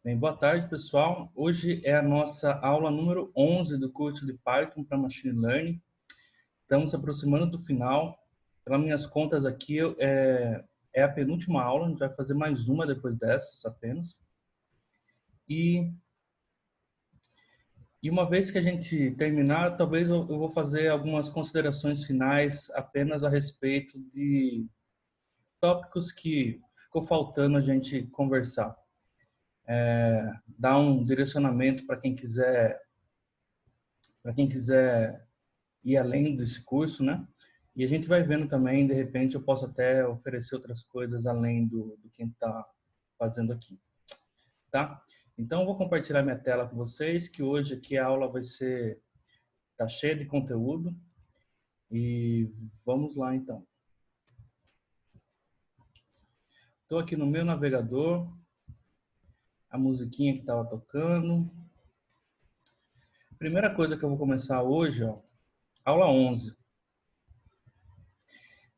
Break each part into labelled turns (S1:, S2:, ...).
S1: Bem, boa tarde, pessoal. Hoje é a nossa aula número 11 do curso de Python para Machine Learning. Estamos se aproximando do final. Pelas minhas contas aqui, é a penúltima aula. A gente vai fazer mais uma depois dessas apenas. E uma vez que a gente terminar, talvez eu vou fazer algumas considerações finais apenas a respeito de tópicos que ficou faltando a gente conversar. Dar um direcionamento para quem quiser ir além desse curso, né? E a gente vai vendo também, de repente, eu posso até oferecer outras coisas além do que a gente está fazendo aqui, tá? Então, eu vou compartilhar minha tela com vocês, que hoje aqui a aula tá cheia de conteúdo. E vamos lá, então. Estou aqui no meu navegador, a musiquinha que estava tocando. Primeira coisa que eu vou começar hoje, ó, aula 11.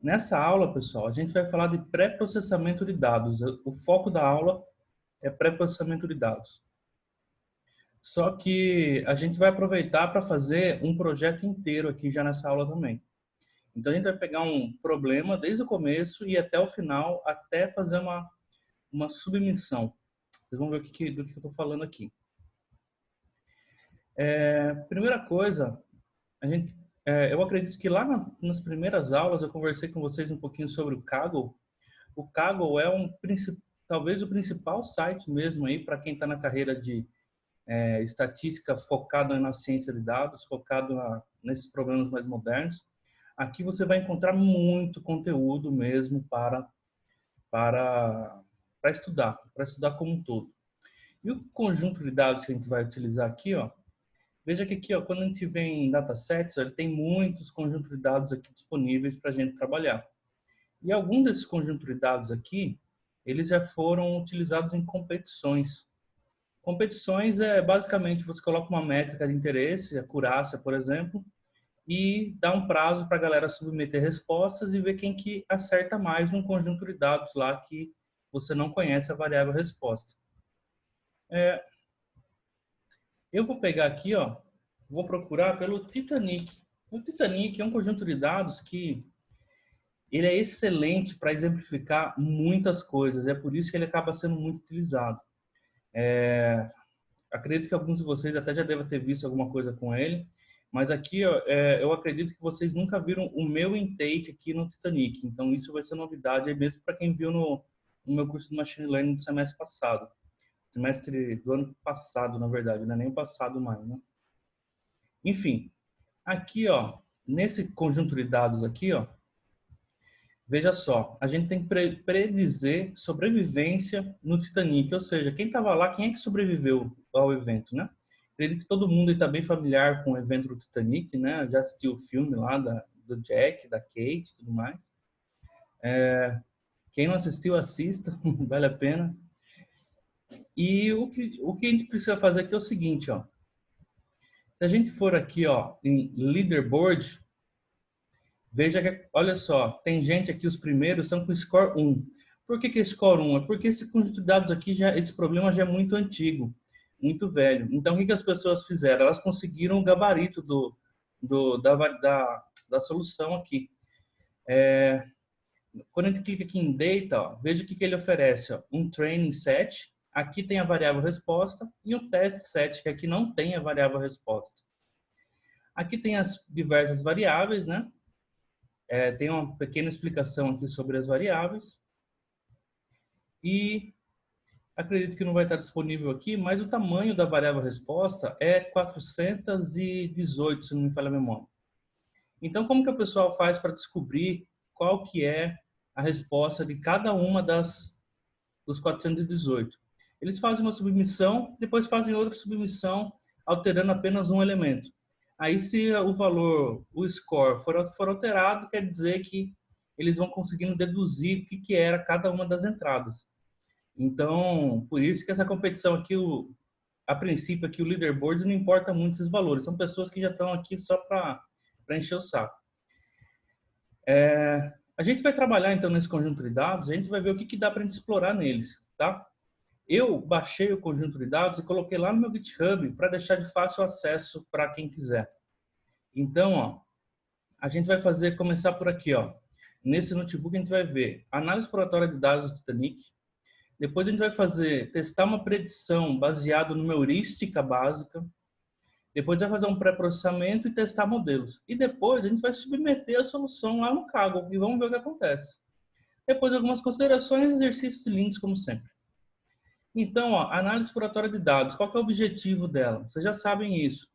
S1: Nessa aula, pessoal, a gente vai falar de pré-processamento de dados. O foco da aula é pré-processamento de dados. Só que a gente vai aproveitar para fazer um projeto inteiro aqui já nessa aula também. Então, a gente vai pegar um problema desde o começo e até o final, até fazer uma submissão. Vocês vão ver do que eu estou falando aqui. Primeira coisa, eu acredito que lá nas primeiras aulas eu conversei com vocês um pouquinho sobre o Kaggle. O Kaggle é talvez o principal site mesmo aí para quem está na carreira de estatística focado na ciência de dados, focado nesses problemas mais modernos. Aqui você vai encontrar muito conteúdo mesmo para estudar como um todo. E o conjunto de dados que a gente vai utilizar aqui, ó, veja que aqui, ó, quando a gente vem em datasets, ele tem muitos conjuntos de dados aqui disponíveis para a gente trabalhar. E alguns desses conjuntos de dados aqui, eles já foram utilizados em competições. Competições é basicamente você coloca uma métrica de interesse, acurácia, por exemplo, e dá um prazo para a galera submeter respostas e ver quem que acerta mais um conjunto de dados lá que você não conhece a variável resposta. Eu vou pegar aqui, ó, vou procurar pelo Titanic. O Titanic é um conjunto de dados que ele é excelente para exemplificar muitas coisas. É por isso que ele acaba sendo muito utilizado. Acredito que alguns de vocês até já devem ter visto alguma coisa com ele, mas aqui ó, eu acredito que vocês nunca viram o meu intake aqui no Titanic. Então isso vai ser novidade aí mesmo para quem viu no meu curso de Machine Learning do semestre passado. Semestre do ano passado, na verdade, não é nem o passado mais, né? Enfim, aqui, ó, nesse conjunto de dados aqui, ó, veja só, a gente tem que predizer sobrevivência no Titanic, ou seja, quem estava lá, quem é que sobreviveu ao evento, né? Acredito que todo mundo está bem familiar com o evento do Titanic, né? Já assistiu o filme lá do Jack, da Kate e tudo mais. Quem não assistiu, assista, vale a pena. E o que a gente precisa fazer aqui é o seguinte, ó. Se a gente for aqui, ó, em leaderboard, veja que, olha só, tem gente aqui, os primeiros são com score 1. Por que score 1? É porque esse conjunto de dados aqui, esse problema já é muito antigo, muito velho. Então, o que as pessoas fizeram? Elas conseguiram o gabarito da solução aqui. Quando a gente clica aqui em Data, ó, veja o que ele oferece. Ó, um training set, aqui tem a variável resposta, e um test set, que aqui não tem a variável resposta. Aqui tem as diversas variáveis, né? Tem uma pequena explicação aqui sobre as variáveis. E acredito que não vai estar disponível aqui, mas o tamanho da variável resposta é 418, se não me falha a memória. Então, como que o pessoal faz para descobrir qual que é a resposta de cada uma dos 418? Eles fazem uma submissão, depois fazem outra submissão, alterando apenas um elemento. Aí, se o valor, o score, for alterado, quer dizer que eles vão conseguindo deduzir o que era cada uma das entradas. Então, por isso que essa competição aqui, a princípio, aqui o leaderboard não importa muito esses valores. São pessoas que já estão aqui só para encher o saco. A gente vai trabalhar, então, nesse conjunto de dados, a gente vai ver o que dá para a gente explorar neles, tá? Eu baixei o conjunto de dados e coloquei lá no meu GitHub para deixar de fácil acesso para quem quiser. Então, ó, a gente vai começar por aqui, ó. Nesse notebook a gente vai ver análise exploratória de dados do Titanic. Depois a gente vai testar uma predição baseada numa heurística básica. Depois vai fazer um pré-processamento e testar modelos. E depois a gente vai submeter a solução lá no Kaggle e vamos ver o que acontece. Depois algumas considerações, exercícios e links, como sempre. Então, ó, análise exploratória de dados. Qual que é o objetivo dela? Vocês já sabem isso.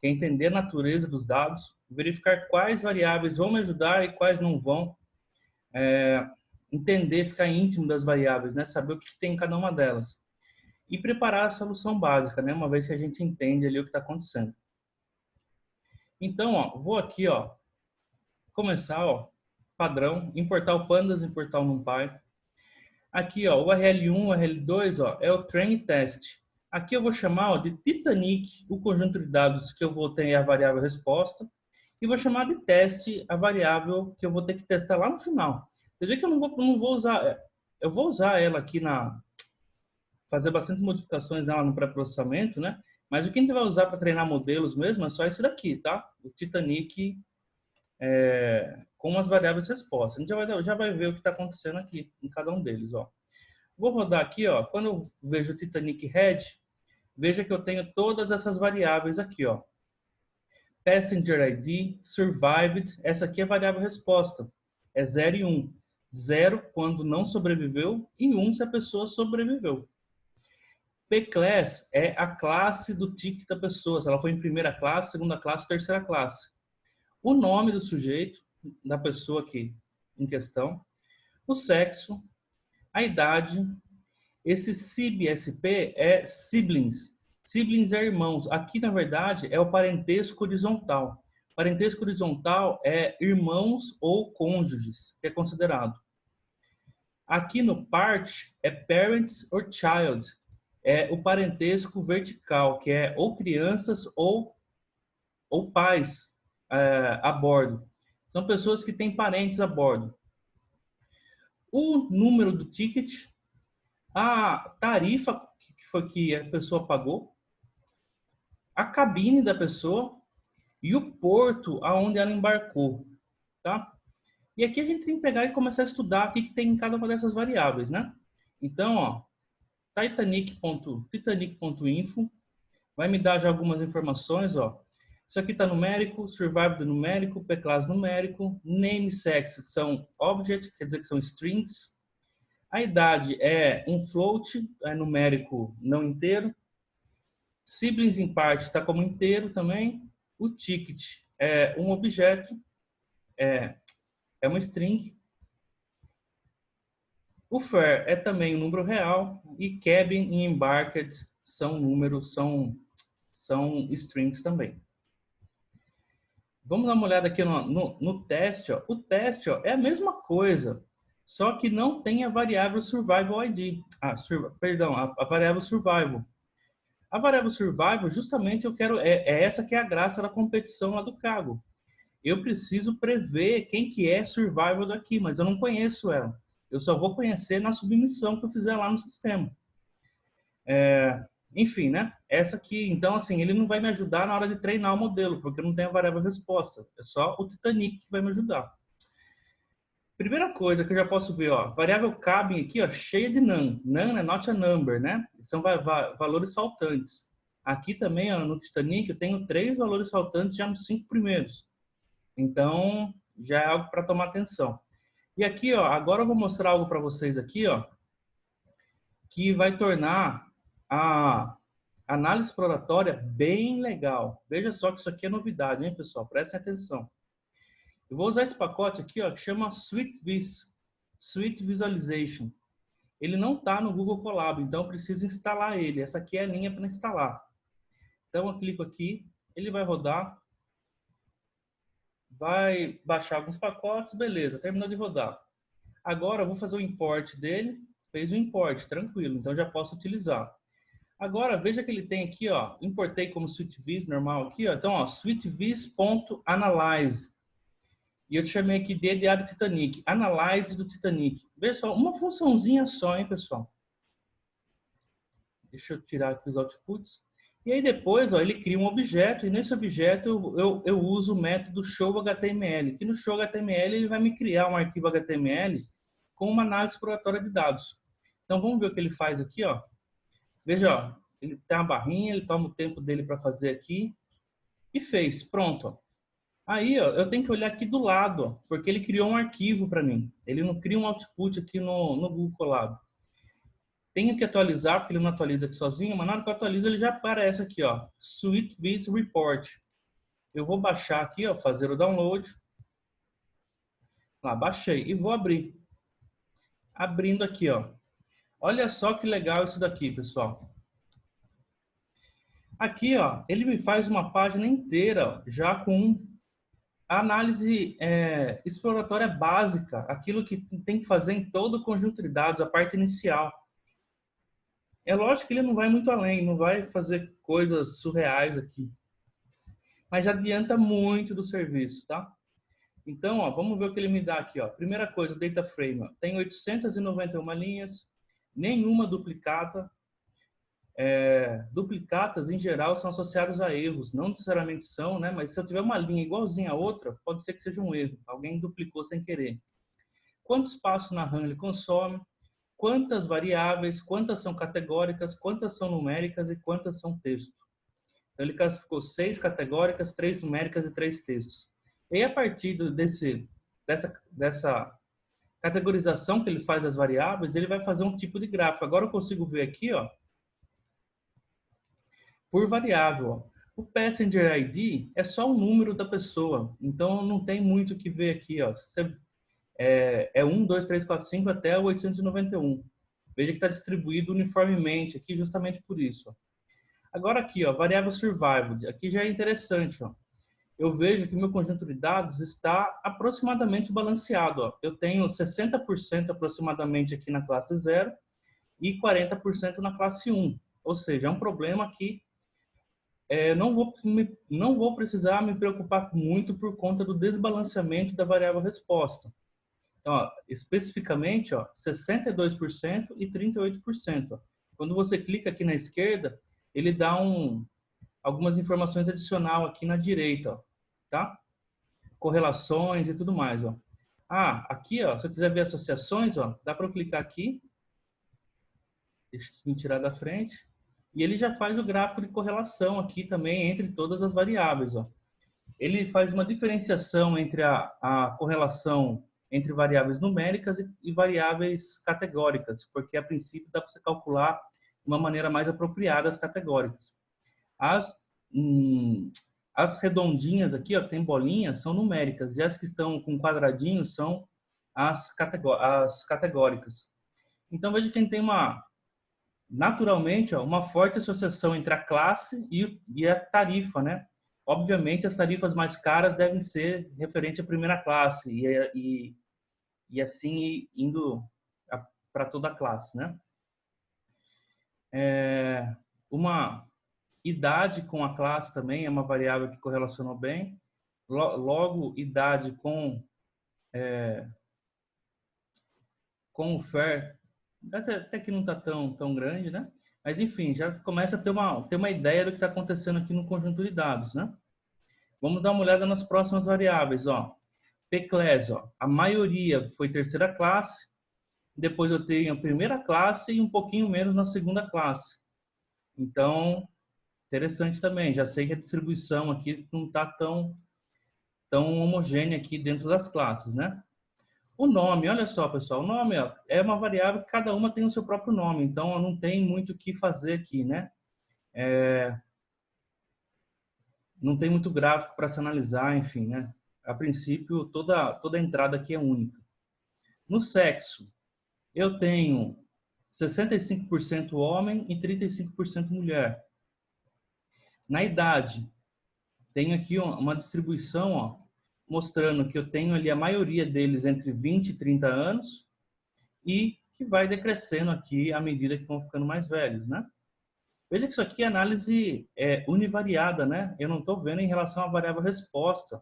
S1: Que é entender a natureza dos dados, verificar quais variáveis vão me ajudar e quais não vão. Entender, ficar íntimo das variáveis, né? Saber o que tem em cada uma delas. E preparar a solução básica, né? Uma vez que a gente entende ali o que está acontecendo. Então, ó, vou aqui, ó, começar, ó, padrão, importar o Pandas, importar o NumPy. Aqui, ó, o URL1, URL2, ó, é o train test. Aqui eu vou chamar, ó, de Titanic, o conjunto de dados que eu vou ter a variável resposta, e vou chamar de teste a variável que eu vou ter que testar lá no final. Você vê que eu não vou usar, eu vou usar ela aqui fazer bastante modificações nela no pré-processamento, né? Mas o que a gente vai usar para treinar modelos mesmo é só esse daqui, tá? O Titanic com as variáveis resposta. A gente já vai ver o que está acontecendo aqui em cada um deles, ó. Vou rodar aqui, ó. Quando eu vejo o Titanic Head, veja que eu tenho todas essas variáveis aqui, ó. Passenger ID, Survived, essa aqui é a variável resposta. É 0 e 1. 0 quando não sobreviveu e 1 se a pessoa sobreviveu. P-Class é a classe do ticket da pessoa, se ela foi em primeira classe, segunda classe, terceira classe. O nome do sujeito, da pessoa aqui em questão, o sexo, a idade. Esse SIB-SP é siblings. Siblings é irmãos. Aqui, na verdade, é o parentesco horizontal. Parentesco horizontal é irmãos ou cônjuges, que é considerado. Aqui no part é parents or child. É o parentesco vertical, que é ou crianças ou pais a bordo. São pessoas que têm parentes a bordo. O número do ticket, a tarifa que foi que a pessoa pagou, a cabine da pessoa e o porto aonde ela embarcou, tá? E aqui a gente tem que pegar e começar a estudar o que tem em cada uma dessas variáveis, né? Então, ó, titanic.info vai me dar já algumas informações, ó. Isso aqui está numérico, survival numérico, p-class numérico, name sex são objects, quer dizer que são strings. A idade é um float, é numérico não inteiro. Siblings em parte está como inteiro também. O ticket é um objeto, é uma string. O fair é também um número real. E cabin e embarked são números, são strings também. Vamos dar uma olhada aqui no teste. Ó. O teste ó, é a mesma coisa, só que não tem a variável survival ID. Perdão, a variável survival. A variável survival, justamente, eu quero é essa que é a graça da competição lá do Kaggle. Eu preciso prever quem que é survival daqui, mas eu não conheço ela. Eu só vou conhecer na submissão que eu fizer lá no sistema. Enfim, né? Essa aqui, então, assim, ele não vai me ajudar na hora de treinar o modelo, porque não tem a variável resposta. É só o Titanic que vai me ajudar. Primeira coisa que eu já posso ver, ó, variável cabin aqui, ó, cheia de none. None é not a number, né? São valores faltantes. Aqui também, ó, no Titanic, eu tenho 3 valores faltantes já nos 5 primeiros. Então, já é algo para tomar atenção. E aqui, ó, agora eu vou mostrar algo para vocês aqui, ó, que vai tornar a análise exploratória bem legal. Veja só que isso aqui é novidade, hein, pessoal? Prestem atenção. Eu vou usar esse pacote aqui, ó, que chama SweetVis, Sweet Visualization. Ele não está no Google Colab, então eu preciso instalar ele. Essa aqui é a linha para instalar. Então eu clico aqui, ele vai rodar, vai baixar alguns pacotes, beleza, terminou de rodar. Agora eu vou fazer o import dele, fez o import, tranquilo, então já posso utilizar. Agora veja que ele tem aqui, ó, importei como SweetVis normal aqui, ó, então ó, sweetvis.analyze. E eu te chamei aqui de do Titanic, analyze do Titanic. Veja só, uma funçãozinha só, hein, pessoal? Deixa eu tirar aqui os outputs. E aí depois, ó, ele cria um objeto, e nesse objeto eu uso o método showHTML, que no showHTML ele vai me criar um arquivo HTML com uma análise exploratória de dados. Então vamos ver o que ele faz aqui, ó. Veja, ó, ele tem uma barrinha, ele toma o tempo dele para fazer aqui e fez, pronto. Ó. Aí, ó, eu tenho que olhar aqui do lado, ó, porque ele criou um arquivo para mim. Ele não cria um output aqui no Google Colab. Tenho que atualizar, porque ele não atualiza aqui sozinho, mas na hora que eu atualizo ele já aparece aqui, ó, SuiteViz Report. Eu vou baixar aqui, ó, fazer o download. Lá, baixei e vou abrir. Abrindo aqui, ó. Olha só que legal isso daqui, pessoal. Aqui, ó, ele me faz uma página inteira, ó, já com análise exploratória básica, aquilo que tem que fazer em todo o conjunto de dados, a parte inicial. É lógico que ele não vai muito além, não vai fazer coisas surreais aqui. Mas já adianta muito do serviço, tá? Então, ó, vamos ver o que ele me dá aqui, ó. Primeira coisa, o data frame, ó, tem 891 linhas, nenhuma duplicata. Duplicatas, em geral, são associadas a erros. Não necessariamente são, né? Mas se eu tiver uma linha igualzinha a outra, pode ser que seja um erro. Alguém duplicou sem querer. Quanto espaço na RAM ele consome? Quantas variáveis? Quantas são categóricas? Quantas são numéricas? E quantas são texto? Então, ele classificou 6 categóricas, 3 numéricas e 3 textos. E a partir dessa categorização que ele faz das variáveis, ele vai fazer um tipo de gráfico. Agora eu consigo ver aqui, ó, por variável. Ó. O Passenger ID é só o número da pessoa, então não tem muito o que ver aqui. Ó. É 1, 2, 3, 4, 5 até o 891. Veja que está distribuído uniformemente aqui justamente por isso. Ó. Agora aqui, ó, variável survived. Aqui já é interessante. Ó. Eu vejo que meu conjunto de dados está aproximadamente balanceado. Ó. Eu tenho 60% aproximadamente aqui na classe 0 e 40% na classe 1. Ou seja, é um problema que não vou precisar me preocupar muito por conta do desbalanceamento da variável resposta. Então, ó, especificamente, ó, 62% e 38%. Ó. Quando você clica aqui na esquerda, ele dá algumas informações adicionais aqui na direita, ó, tá? Correlações e tudo mais. Ó. Aqui, ó, se eu quiser ver associações, ó, dá para eu clicar aqui. Deixa eu me tirar da frente. E ele já faz o gráfico de correlação aqui também entre todas as variáveis. Ó. Ele faz uma diferenciação entre a correlação entre variáveis numéricas e variáveis categóricas, porque a princípio dá para você calcular de uma maneira mais apropriada as categóricas. As redondinhas aqui, ó, que tem bolinhas, são numéricas, e as que estão com quadradinhos são as categóricas. Então, veja que tem naturalmente, ó, uma forte associação entre a classe e a tarifa, né? Obviamente, as tarifas mais caras devem ser referente à primeira classe e assim indo para toda a classe, né? Uma idade com a classe também é uma variável que correlacionou bem. Logo, idade com o FAIR, até que não está tão grande, né? Mas, enfim, já começa a ter uma ideia do que está acontecendo aqui no conjunto de dados, né? Vamos dar uma olhada nas próximas variáveis, ó. P-Class, ó. A maioria foi terceira classe, depois eu tenho a primeira classe e um pouquinho menos na segunda classe. Então, interessante também. Já sei que a distribuição aqui não está tão homogênea aqui dentro das classes, né? O nome, olha só, pessoal, o nome ó, é uma variável que cada uma tem o seu próprio nome, então não tem muito o que fazer aqui, né? Não tem muito gráfico para se analisar, enfim, né? A princípio, toda a entrada aqui é única. No sexo, eu tenho 65% homem e 35% mulher. Na idade, tenho aqui uma distribuição, ó, mostrando que eu tenho ali a maioria deles entre 20 e 30 anos e que vai decrescendo aqui à medida que vão ficando mais velhos, né? Veja que isso aqui é análise univariada, né? Eu não estou vendo em relação à variável resposta,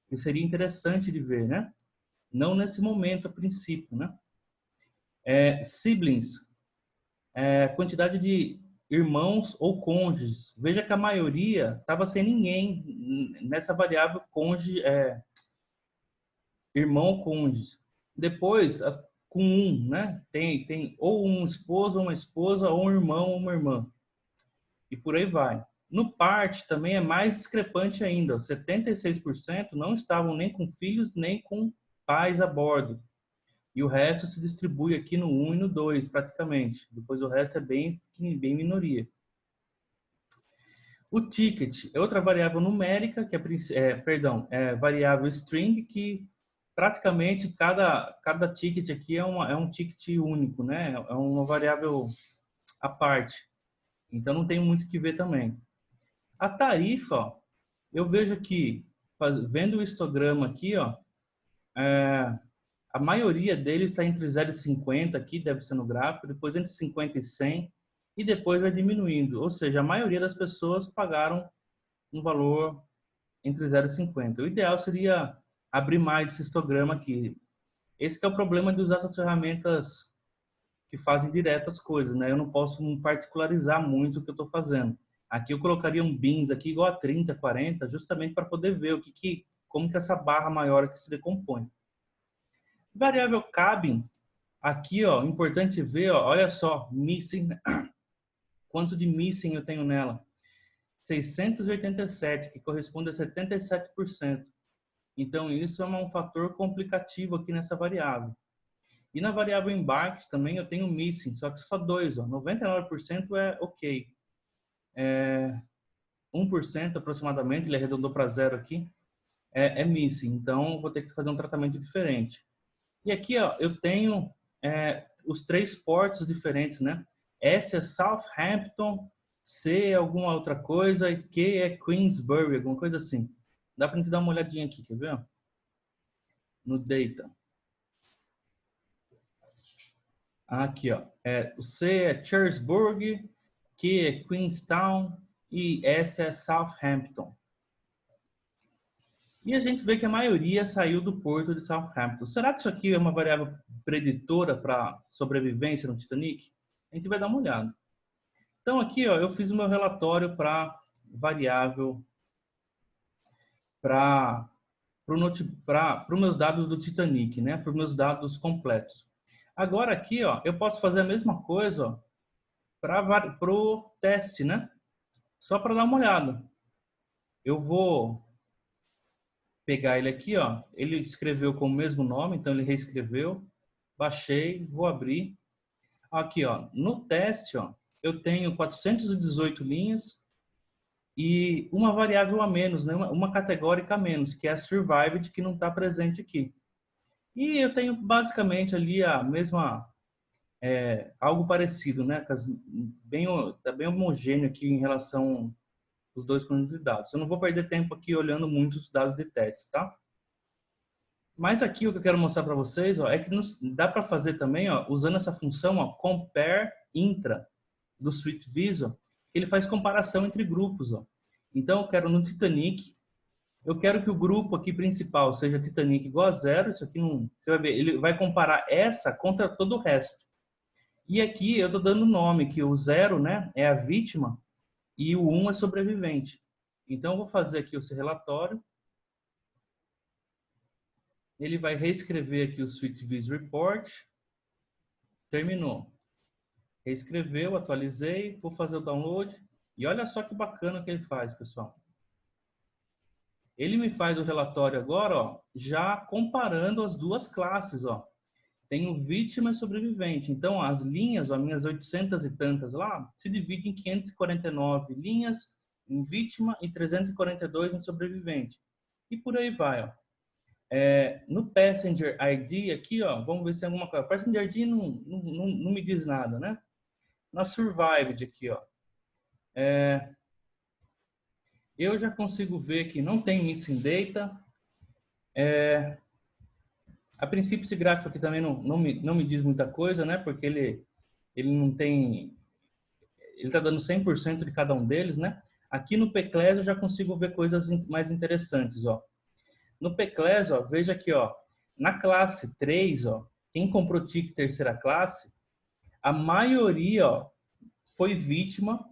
S1: que seria interessante de ver, né? Não nesse momento, a princípio, né? Siblings, quantidade de irmãos ou cônjuges. Veja que a maioria estava sem ninguém nessa variável cônjuge, irmão ou cônjuge. Depois, com um, né? Tem ou um esposo ou uma esposa, ou um irmão ou uma irmã. E por aí vai. No part também é mais discrepante ainda. 76% não estavam nem com filhos, nem com pais a bordo. E o resto se distribui aqui no 1 e no 2, praticamente. Depois o resto é bem minoria. O ticket é outra variável numérica, que é variável string, que praticamente cada ticket aqui é um ticket único, né? É uma variável à parte. Então não tem muito o que ver também. A tarifa, ó, eu vejo que, vendo o histograma aqui, ó, a maioria deles está entre 0,50 aqui, deve ser no gráfico, depois entre 50 e 100, e depois vai diminuindo. Ou seja, a maioria das pessoas pagaram um valor entre 0 e 50. O ideal seria abrir mais esse histograma aqui. Esse que é o problema de usar essas ferramentas que fazem direto as coisas, né? Eu não posso particularizar muito o que eu estou fazendo. Aqui eu colocaria um bins aqui igual a 30, 40, justamente para poder ver como que essa barra maior aqui se decompõe. Variável cabin, aqui, ó, importante ver, ó, olha só, missing, quanto de missing eu tenho nela? 687, que corresponde a 77%. Então, isso é um fator complicativo aqui nessa variável. E na variável embarque também eu tenho missing, só que só 2, ó, 99% é ok. 1% aproximadamente, ele arredondou para 0 aqui, é missing. Então, vou ter que fazer um tratamento diferente. E aqui, ó, eu tenho os 3 portos diferentes, né? S é Southampton, C é alguma outra coisa e Q é Queensbury, alguma coisa assim. Dá para a gente dar uma olhadinha aqui, quer ver? No data. Aqui, ó. O C é Cherrysburg, Q é Queenstown e S é Southampton. E a gente vê que a maioria saiu do porto de Southampton. Será que isso aqui é uma variável preditora para sobrevivência no Titanic? A gente vai dar uma olhada. Então aqui, ó, eu fiz o meu relatório para variável para os meus dados do Titanic, né? Para os meus dados completos. Agora aqui, ó, eu posso fazer a mesma coisa para o teste, né? Só para dar uma olhada. Eu vou pegar ele aqui, ó. Ele escreveu com o mesmo nome, então ele reescreveu. Baixei, vou abrir. Aqui, ó, no teste, ó, eu tenho 418 linhas e uma variável a menos, né? Uma categórica a menos, que é a survived, que não está presente aqui. E eu tenho basicamente ali a mesma, algo parecido, né? Tá bem homogêneo aqui em relação aos dois conjuntos de dados. Eu não vou perder tempo aqui olhando muito os dados de teste, tá? Mas aqui o que eu quero mostrar para vocês, ó, é que dá para fazer também, ó, usando essa função, ó, compare intra do Suite Visual, que ele faz comparação entre grupos, ó. Então eu quero no Titanic, eu quero que o grupo aqui principal seja Titanic igual a 0, isso aqui não, você vai ver, ele vai comparar essa contra todo o resto. E aqui eu estou dando o nome, que o 0, né, é a vítima e o 1 é sobrevivente. Então eu vou fazer aqui esse relatório. Ele vai reescrever aqui o Suite Visual Report. Terminou. Reescreveu, atualizei, vou fazer o download. E olha só que bacana que ele faz, pessoal. Ele me faz o relatório agora, ó, já comparando as duas classes, ó. Tenho vítima e sobrevivente. Então, as linhas, ó, minhas 800 e tantas lá, se dividem em 549 linhas em vítima e 342 em sobrevivente. E por aí vai, ó. No Passenger ID aqui, ó, vamos ver se tem alguma coisa. Passenger ID não me diz nada, né? Na Survived aqui, ó. Eu já consigo ver que não tem Missing Data. A princípio, esse gráfico aqui também não me diz muita coisa, né? Porque ele não tem... Ele está dando 100% de cada um deles, né? Aqui no PCLES eu já consigo ver coisas mais interessantes, ó. No PCLES, ó, veja aqui, ó, na classe 3, ó, quem comprou ticket terceira classe, a maioria, ó, foi vítima,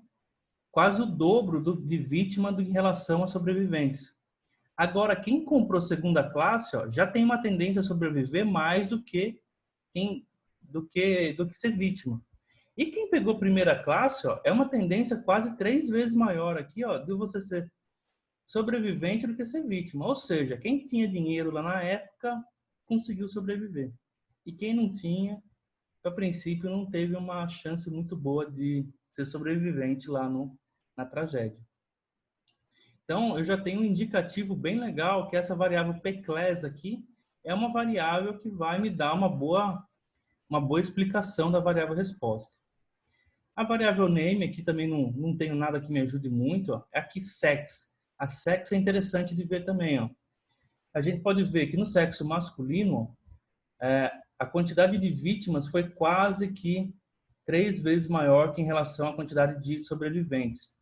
S1: quase o dobro de vítima em relação a sobreviventes. Agora, quem comprou segunda classe, ó, já tem uma tendência a sobreviver mais do que ser vítima. E quem pegou primeira classe, ó, é uma tendência quase 3 vezes maior aqui, ó, de você ser sobrevivente do que ser vítima. Ou seja, quem tinha dinheiro lá na época conseguiu sobreviver. E quem não tinha, a princípio, não teve uma chance muito boa de ser sobrevivente lá na tragédia. Então, eu já tenho um indicativo bem legal que essa variável PCLES aqui é uma variável que vai me dar uma boa explicação da variável resposta. A variável name, aqui também não tenho nada que me ajude muito, ó, é aqui sex. A sex é interessante de ver também. Ó. A gente pode ver que no sexo masculino, a quantidade de vítimas foi quase que 3 vezes maior que em relação à quantidade de sobreviventes.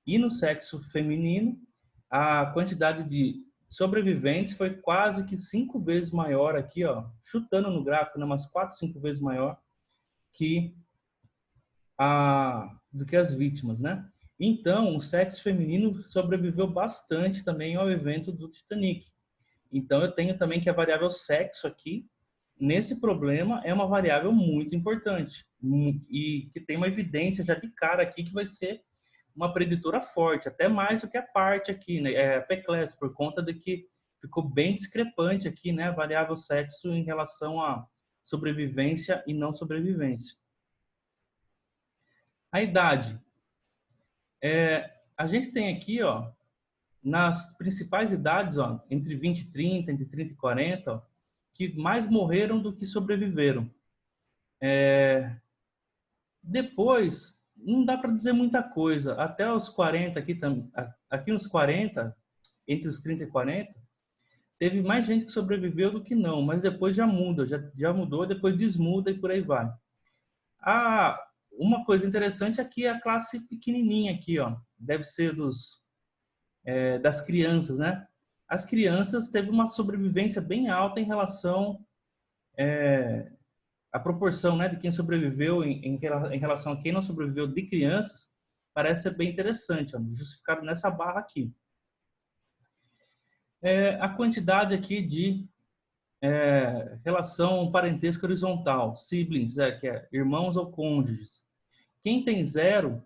S1: E no sexo feminino, a quantidade de sobreviventes foi quase que 5 vezes maior aqui, ó, chutando no gráfico, né, umas 4, 5 vezes maior do que as vítimas, né? Então, o sexo feminino sobreviveu bastante também ao evento do Titanic. Então, eu tenho também que a variável sexo aqui, nesse problema, é uma variável muito importante e que tem uma evidência já de cara aqui que vai ser uma preditora forte, até mais do que a parte aqui, né? A PCLES, por conta de que ficou bem discrepante aqui, né? A variável sexo em relação à sobrevivência e não sobrevivência. A idade. A gente tem aqui, ó, nas principais idades, ó, entre 20 e 30, entre 30 e 40, ó, que mais morreram do que sobreviveram. Depois, não dá para dizer muita coisa. Até os 40, aqui nos 40, entre os 30 e 40, teve mais gente que sobreviveu do que não, mas depois já muda, já mudou, depois desmuda e por aí vai. Uma coisa interessante aqui é a classe pequenininha aqui, ó. Deve ser das crianças, né? As crianças teve uma sobrevivência bem alta em relação à proporção, né, de quem sobreviveu em relação a quem não sobreviveu de crianças, parece ser bem interessante, ó, justificado nessa barra aqui. A quantidade aqui de relação parentesco horizontal, siblings, que é irmãos ou cônjuges. Quem tem 0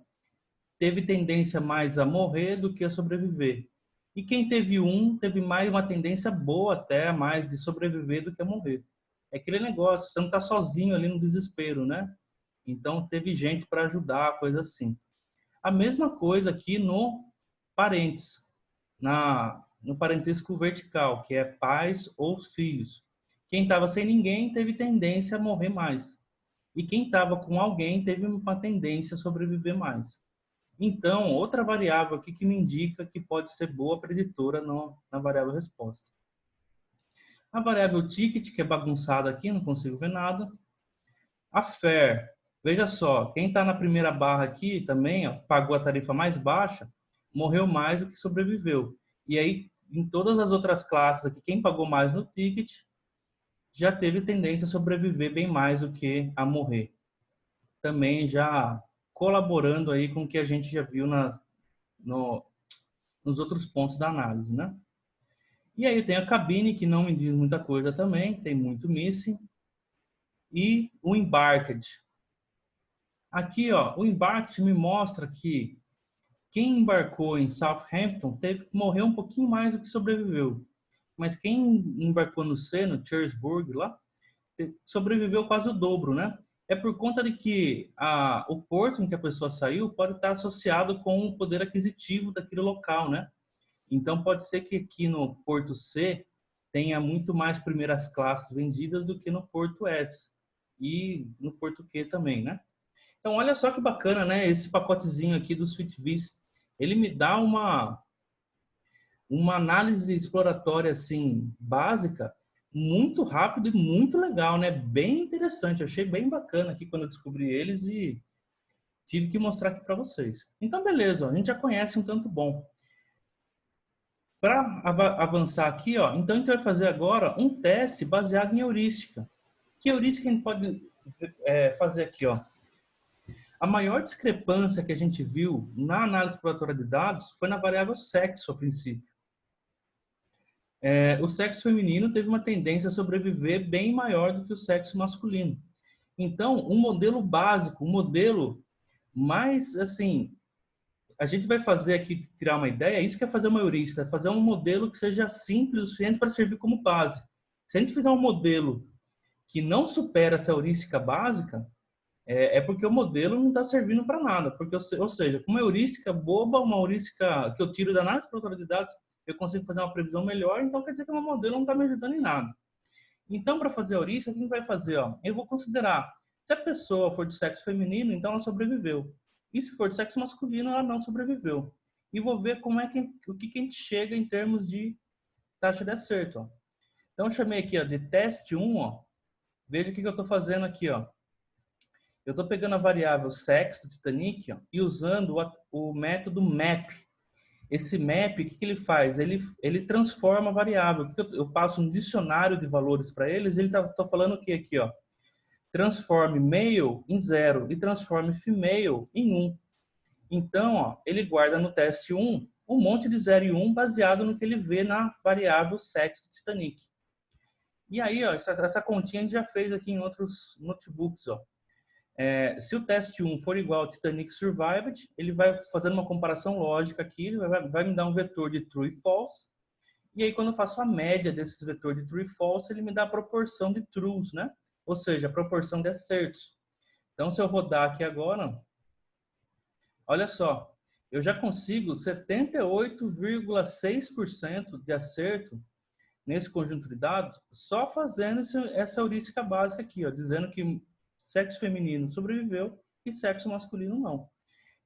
S1: teve tendência mais a morrer do que a sobreviver. E quem teve 1 teve mais uma tendência boa até mais de sobreviver do que a morrer. É aquele negócio, você não está sozinho ali no desespero, né? Então teve gente para ajudar, coisa assim. A mesma coisa aqui no parentes, no parentesco vertical, que é pais ou filhos. Quem estava sem ninguém teve tendência a morrer mais. E quem estava com alguém teve uma tendência a sobreviver mais. Então, outra variável aqui que me indica que pode ser boa preditora na variável resposta. A variável ticket, que é bagunçada aqui, não consigo ver nada. A FAIR, veja só, quem está na primeira barra aqui também, ó, pagou a tarifa mais baixa, morreu mais do que sobreviveu. E aí, em todas as outras classes aqui, quem pagou mais no ticket já teve tendência a sobreviver bem mais do que a morrer. Também já colaborando aí com o que a gente já viu nos outros pontos da análise, né? E aí tem a cabine, que não me diz muita coisa também, tem muito missing. E o embarked. Aqui, ó, o embarked me mostra que quem embarcou em Southampton morreu um pouquinho mais do que sobreviveu. Mas quem embarcou no C, no Cherrysburg, lá, sobreviveu quase o dobro, né? É por conta de que o porto em que a pessoa saiu pode estar associado com o poder aquisitivo daquele local, né? Então, pode ser que aqui no Porto C tenha muito mais primeiras classes vendidas do que no Porto S. E no Porto Q também, né? Então, olha só que bacana, né? Esse pacotezinho aqui do SweetVis. Ele me dá uma análise exploratória, assim, básica, muito rápido e muito legal, né? Bem interessante. Eu achei bem bacana aqui quando eu descobri eles e tive que mostrar aqui para vocês. Então, beleza. Ó, a gente já conhece um tanto bom. Para avançar aqui, ó, então a gente vai fazer agora um teste baseado em heurística. Que heurística a gente pode fazer aqui, ó? A maior discrepância que a gente viu na análise exploratória de dados foi na variável sexo, a princípio. O sexo feminino teve uma tendência a sobreviver bem maior do que o sexo masculino. Então, um modelo básico, um modelo mais, assim, a gente vai fazer aqui, tirar uma ideia, isso que é fazer uma heurística, é fazer um modelo que seja simples o suficiente para servir como base. Se a gente fizer um modelo que não supera essa heurística básica, é porque o modelo não está servindo para nada. Porque, ou seja, com uma heurística boba, uma heurística que eu tiro da análise exploratória de dados, eu consigo fazer uma previsão melhor, então quer dizer que o meu modelo não está me ajudando em nada. Então, para fazer a heurística, o que a gente vai fazer? Ó? Eu vou considerar, se a pessoa for de sexo feminino, então ela sobreviveu. E se for de sexo masculino, ela não sobreviveu. E vou ver como é o que a gente chega em termos de taxa de acerto. Ó. Então, eu chamei aqui ó, de teste 1. Ó. Veja o que eu estou fazendo aqui. Ó. Eu estou pegando a variável sexo do Titanic ó, e usando o método map. Esse map, o que ele faz? Ele transforma a variável. Eu passo um dicionário de valores para eles, ele está falando o que aqui? Ó? Transforme male em 0 e transforme female em 1. Então, ó, ele guarda no teste 1 um monte de 0 e 1 baseado no que ele vê na variável sexo do Titanic. E aí, ó, essa continha a gente já fez aqui em outros notebooks. Ó. Se o teste 1 for igual ao Titanic Survived, ele vai fazendo uma comparação lógica aqui, ele vai me dar um vetor de true e false. E aí, quando eu faço a média desses vetores de true e false, ele me dá a proporção de trues, né? Ou seja, a proporção de acertos. Então, se eu rodar aqui agora, olha só, eu já consigo 78,6% de acerto nesse conjunto de dados só fazendo essa heurística básica aqui, ó, dizendo que sexo feminino sobreviveu e sexo masculino não.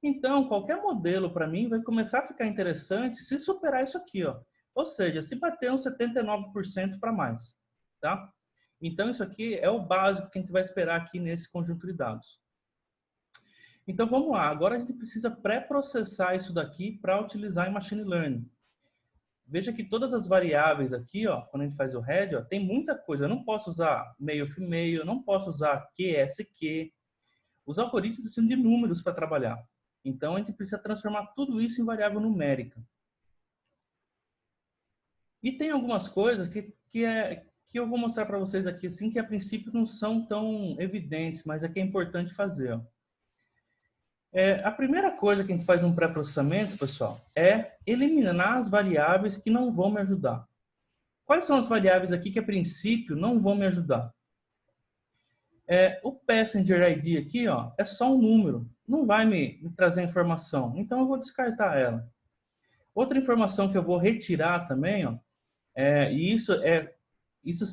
S1: Então, qualquer modelo para mim vai começar a ficar interessante se superar isso aqui, ó. Ou seja, se bater uns 79% para mais, tá? Então, isso aqui é o básico que a gente vai esperar aqui nesse conjunto de dados. Então, vamos lá. Agora a gente precisa pré-processar isso daqui para utilizar em Machine Learning. Veja que todas as variáveis aqui, ó, quando a gente faz o head, ó, tem muita coisa. Eu não posso usar male, female, eu não posso usar QSQ. Os algoritmos precisam de números para trabalhar. Então, a gente precisa transformar tudo isso em variável numérica. E tem algumas coisas que eu vou mostrar para vocês aqui, assim, que a princípio não são tão evidentes, mas é que é importante fazer. Ó. A primeira coisa que a gente faz no pré-processamento, pessoal, é eliminar as variáveis que não vão me ajudar. Quais são as variáveis aqui que, a princípio, não vão me ajudar? O Passenger ID aqui, ó, é só um número, não vai me trazer informação, então eu vou descartar ela. Outra informação que eu vou retirar também, ó, e isso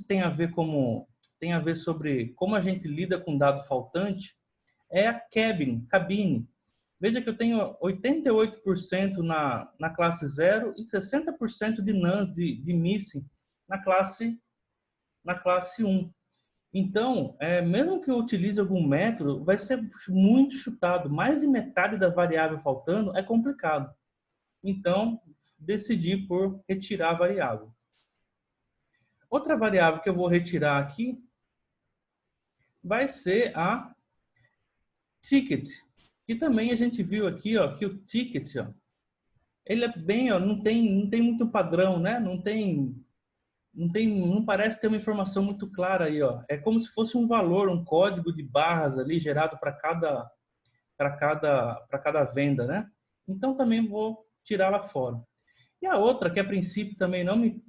S1: tem a ver sobre como a gente lida com dado faltante, é a cabine. Veja que eu tenho 88% na classe 0 e 60% de nans, de missing, na classe 1. Então, mesmo que eu utilize algum método, vai ser muito chutado. Mais de metade da variável faltando é complicado. Então, decidi por retirar a variável. Outra variável que eu vou retirar aqui vai ser a ticket, que também a gente viu aqui, ó, que o ticket, ó, ele é bem, ó, não tem muito padrão, né? Não parece ter uma informação muito clara aí, ó. É como se fosse um valor, um código de barras ali gerado para cada venda, né? Então também vou tirá-la fora. E a outra que a princípio também não me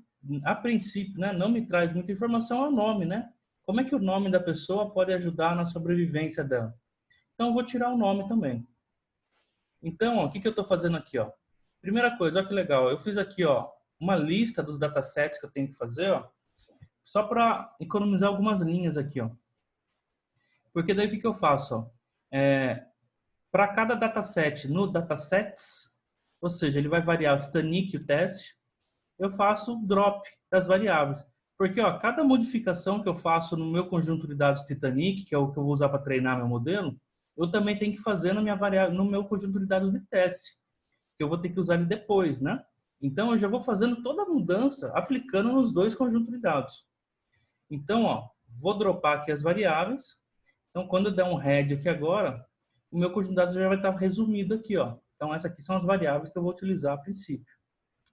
S1: traz muita informação é o nome, né? Como é que o nome da pessoa pode ajudar na sobrevivência dela? Então, eu vou tirar o nome também. Então, ó, o que eu estou fazendo aqui? Ó? Primeira coisa, olha que legal. Eu fiz aqui ó, uma lista dos datasets que eu tenho que fazer, ó, só para economizar algumas linhas aqui. Ó. Porque daí o que eu faço? Para cada dataset no datasets, ou seja, ele vai variar o Titanic, o teste, eu faço o drop das variáveis. Porque ó, cada modificação que eu faço no meu conjunto de dados Titanic, que é o que eu vou usar para treinar meu modelo, eu também tenho que fazer no meu conjunto de dados de teste, que eu vou ter que usar ele depois, né? Então, eu já vou fazendo toda a mudança aplicando nos dois conjuntos de dados. Então, ó, vou dropar aqui as variáveis. Então, quando eu der um head aqui agora, o meu conjunto de dados já vai estar resumido aqui, ó. Então, essas aqui são as variáveis que eu vou utilizar a princípio.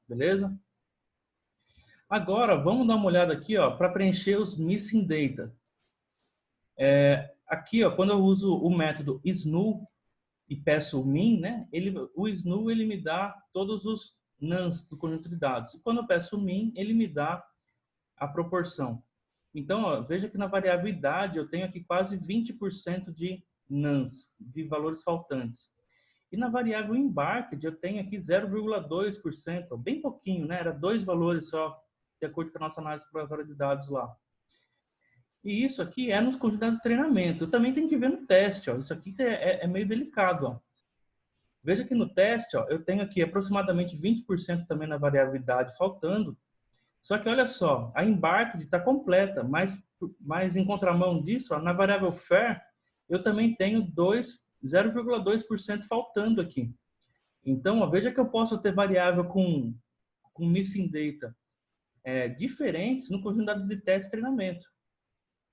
S1: Beleza? Agora, vamos dar uma olhada aqui, ó, para preencher os missing data. Aqui, ó, quando eu uso o método snu e peço o min, né? O snu ele me dá todos os nans do conjunto de dados. E quando eu peço o min, ele me dá a proporção. Então, ó, veja que na variável idade eu tenho aqui quase 20% de nans, de valores faltantes. E na variável embarked eu tenho aqui 0,2%, bem pouquinho, né? Era 2 valores só, de acordo com a nossa análise exploratória de dados lá. E isso aqui é nos conjuntos de dados de treinamento. Eu também tenho que ver no teste, ó. Isso aqui é meio delicado, ó. Veja que no teste, ó, eu tenho aqui aproximadamente 20% também na variável idade faltando. Só que olha só, a embarked está completa, mas em contramão disso, ó, na variável fair, eu também tenho 0,2% faltando aqui. Então, ó, veja que eu posso ter variável com missing data diferentes no conjunto de dados de teste e treinamento.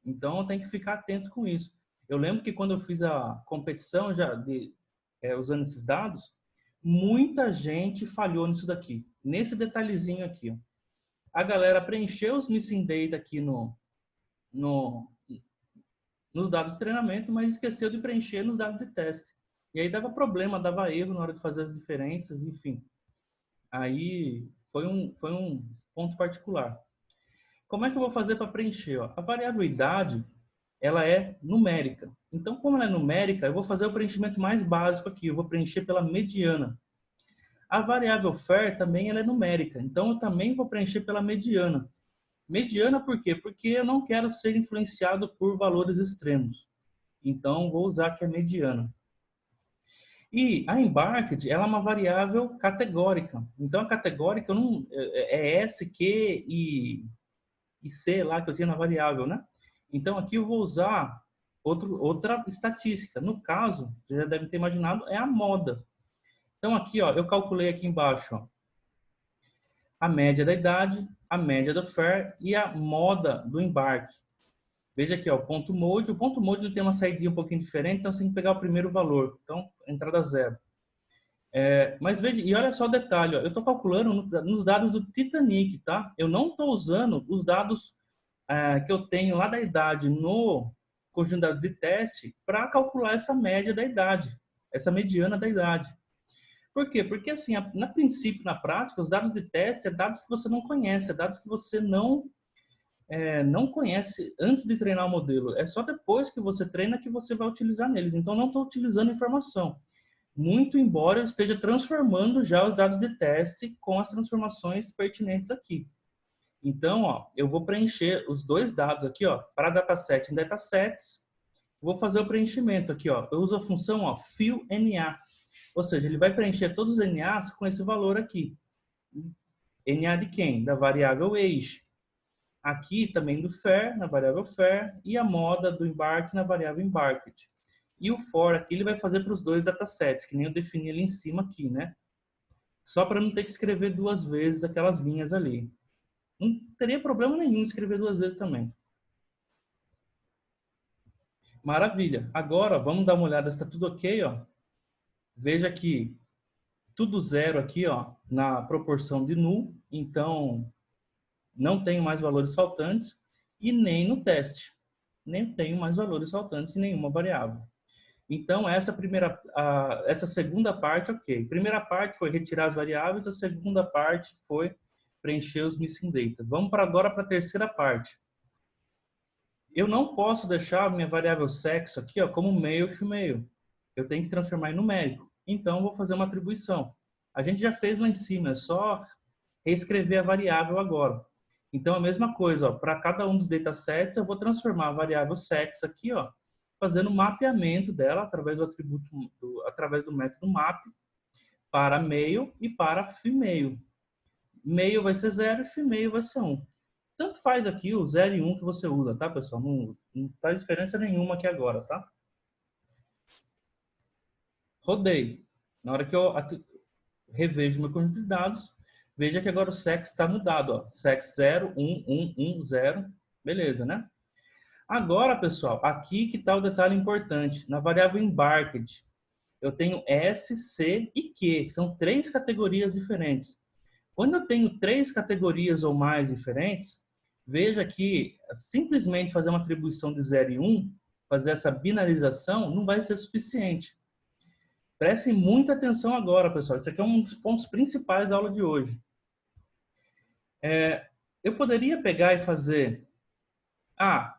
S1: Então, eu tenho que ficar atento com isso. Eu lembro que quando eu fiz a competição usando esses dados, muita gente falhou nisso daqui. Nesse detalhezinho aqui, ó. A galera preencheu os missing data aqui nos dados de treinamento, mas esqueceu de preencher nos dados de teste. E aí dava problema, dava erro na hora de fazer as diferenças, enfim. Aí foi um ponto particular. Como é que eu vou fazer para preencher? Ó? A variável idade, ela é numérica. Então, como ela é numérica, eu vou fazer o preenchimento mais básico aqui. Eu vou preencher pela mediana. A variável fair também ela é numérica. Então, eu também vou preencher pela mediana. Mediana por quê? Porque eu não quero ser influenciado por valores extremos. Então, vou usar aqui a mediana. E a embarked, ela é uma variável categórica. Então, a categórica não, é S, Q e C lá que eu tinha na variável, né? Então, aqui eu vou usar outra estatística. No caso, você já deve ter imaginado, é a moda. Então, aqui, ó, eu calculei aqui embaixo, ó, a média da idade, a média do fair e a moda do embarque. Veja aqui, ó, o ponto mode. O ponto mode tem uma saída um pouquinho diferente, então você tem que pegar o primeiro valor. Então, entrada 0. Mas veja, e olha só o detalhe, ó, eu estou calculando nos dados do Titanic, tá? Eu não estou usando os dados que eu tenho lá da idade no conjunto de dados de teste para calcular essa média da idade, essa mediana da idade. Por quê? Porque, assim, na princípio, na prática, os dados de teste é dados que você não conhece, é dados que você não conhece antes de treinar o modelo. É só depois que você treina que você vai utilizar neles. Então, não estou utilizando informação. Muito embora eu esteja transformando já os dados de teste com as transformações pertinentes aqui. Então, ó, eu vou preencher os dois dados aqui, ó, para dataset em datasets. Vou fazer o preenchimento aqui, ó. Eu uso a função, ó, fillNA. Ou seja, ele vai preencher todos os NAs com esse valor aqui. NA de quem? Da variável age. Aqui também do fair, na variável fair, e a moda do embarque na variável embarked. E o for aqui ele vai fazer para os dois datasets, que nem eu defini ali em cima aqui, né? Só para não ter que escrever duas vezes aquelas linhas ali. Não teria problema nenhum escrever duas vezes também. Maravilha. Agora, vamos dar uma olhada se está tudo ok, ó. Veja que tudo zero aqui, ó, na proporção de null. Então, não tenho mais valores faltantes. E nem no teste. Nem tenho mais valores faltantes em nenhuma variável. Então, essa segunda parte, ok. A primeira parte foi retirar as variáveis, a segunda parte foi preencher os missing data. Vamos agora para a terceira parte. Eu não posso deixar a minha variável sexo aqui, ó, como male e female. Eu tenho que transformar em numérico. Então, eu vou fazer uma atribuição. A gente já fez lá em cima, é só reescrever a variável agora. Então, a mesma coisa, para cada um dos datasets, eu vou transformar a variável sex aqui, ó, fazendo o mapeamento dela através do atributo, através do método map para male e para female. Male vai ser 0 e female vai ser 1. Tanto faz aqui o 0 e 1 que você usa, tá, pessoal? Não faz diferença nenhuma aqui agora, tá? Rodei. Na hora que eu revejo meu conjunto de dados, veja que agora o sex está mudado, ó. Sex 0, 1, 1, 1, 0. Beleza, né? Agora, pessoal, aqui que está o detalhe importante. Na variável embarked, Eu tenho S, C e Q, são 3 categorias diferentes. Quando eu tenho 3 categorias ou mais diferentes, veja que simplesmente fazer uma atribuição de 0 e 1, fazer essa binarização, não vai ser suficiente. Prestem muita atenção agora, pessoal. Isso aqui é um dos pontos principais da aula de hoje. Eu poderia pegar e fazer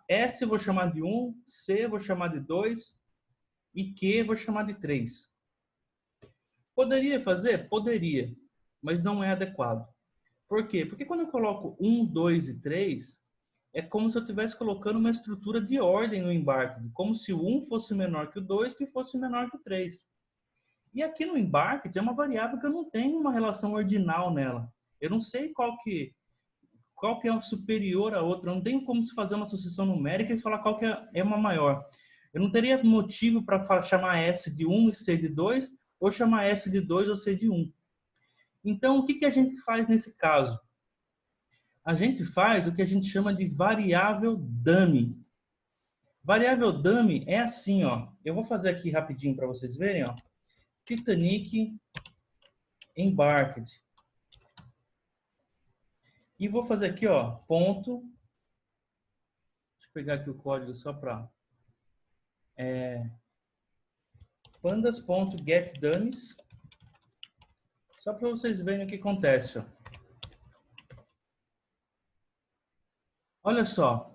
S1: S eu vou chamar de 1, C eu vou chamar de 2 e Q eu vou chamar de 3. Poderia fazer? Poderia, mas não é adequado. Por quê? Porque quando eu coloco 1, 2 e 3, é como se eu estivesse colocando uma estrutura de ordem no embarque, como se o 1 fosse menor que o 2, que fosse menor que o 3. E aqui no embarque é uma variável que eu não tenho uma relação ordinal nela. Eu não sei qual que é superior à outra. Eu não tenho como se fazer uma associação numérica e falar qual que é uma maior. Eu não teria motivo para chamar S de 1 e C de 2, ou chamar S de 2 ou C de 1. Então, o que a gente faz nesse caso? A gente faz o que a gente chama de variável dummy. Variável dummy é assim, ó. Eu vou fazer aqui rapidinho para vocês verem, ó. Titanic Embarked. E vou fazer aqui, ó, ponto. Deixa eu pegar aqui o código só para pandas.getDummies. Só para vocês verem o que acontece, ó. Olha só.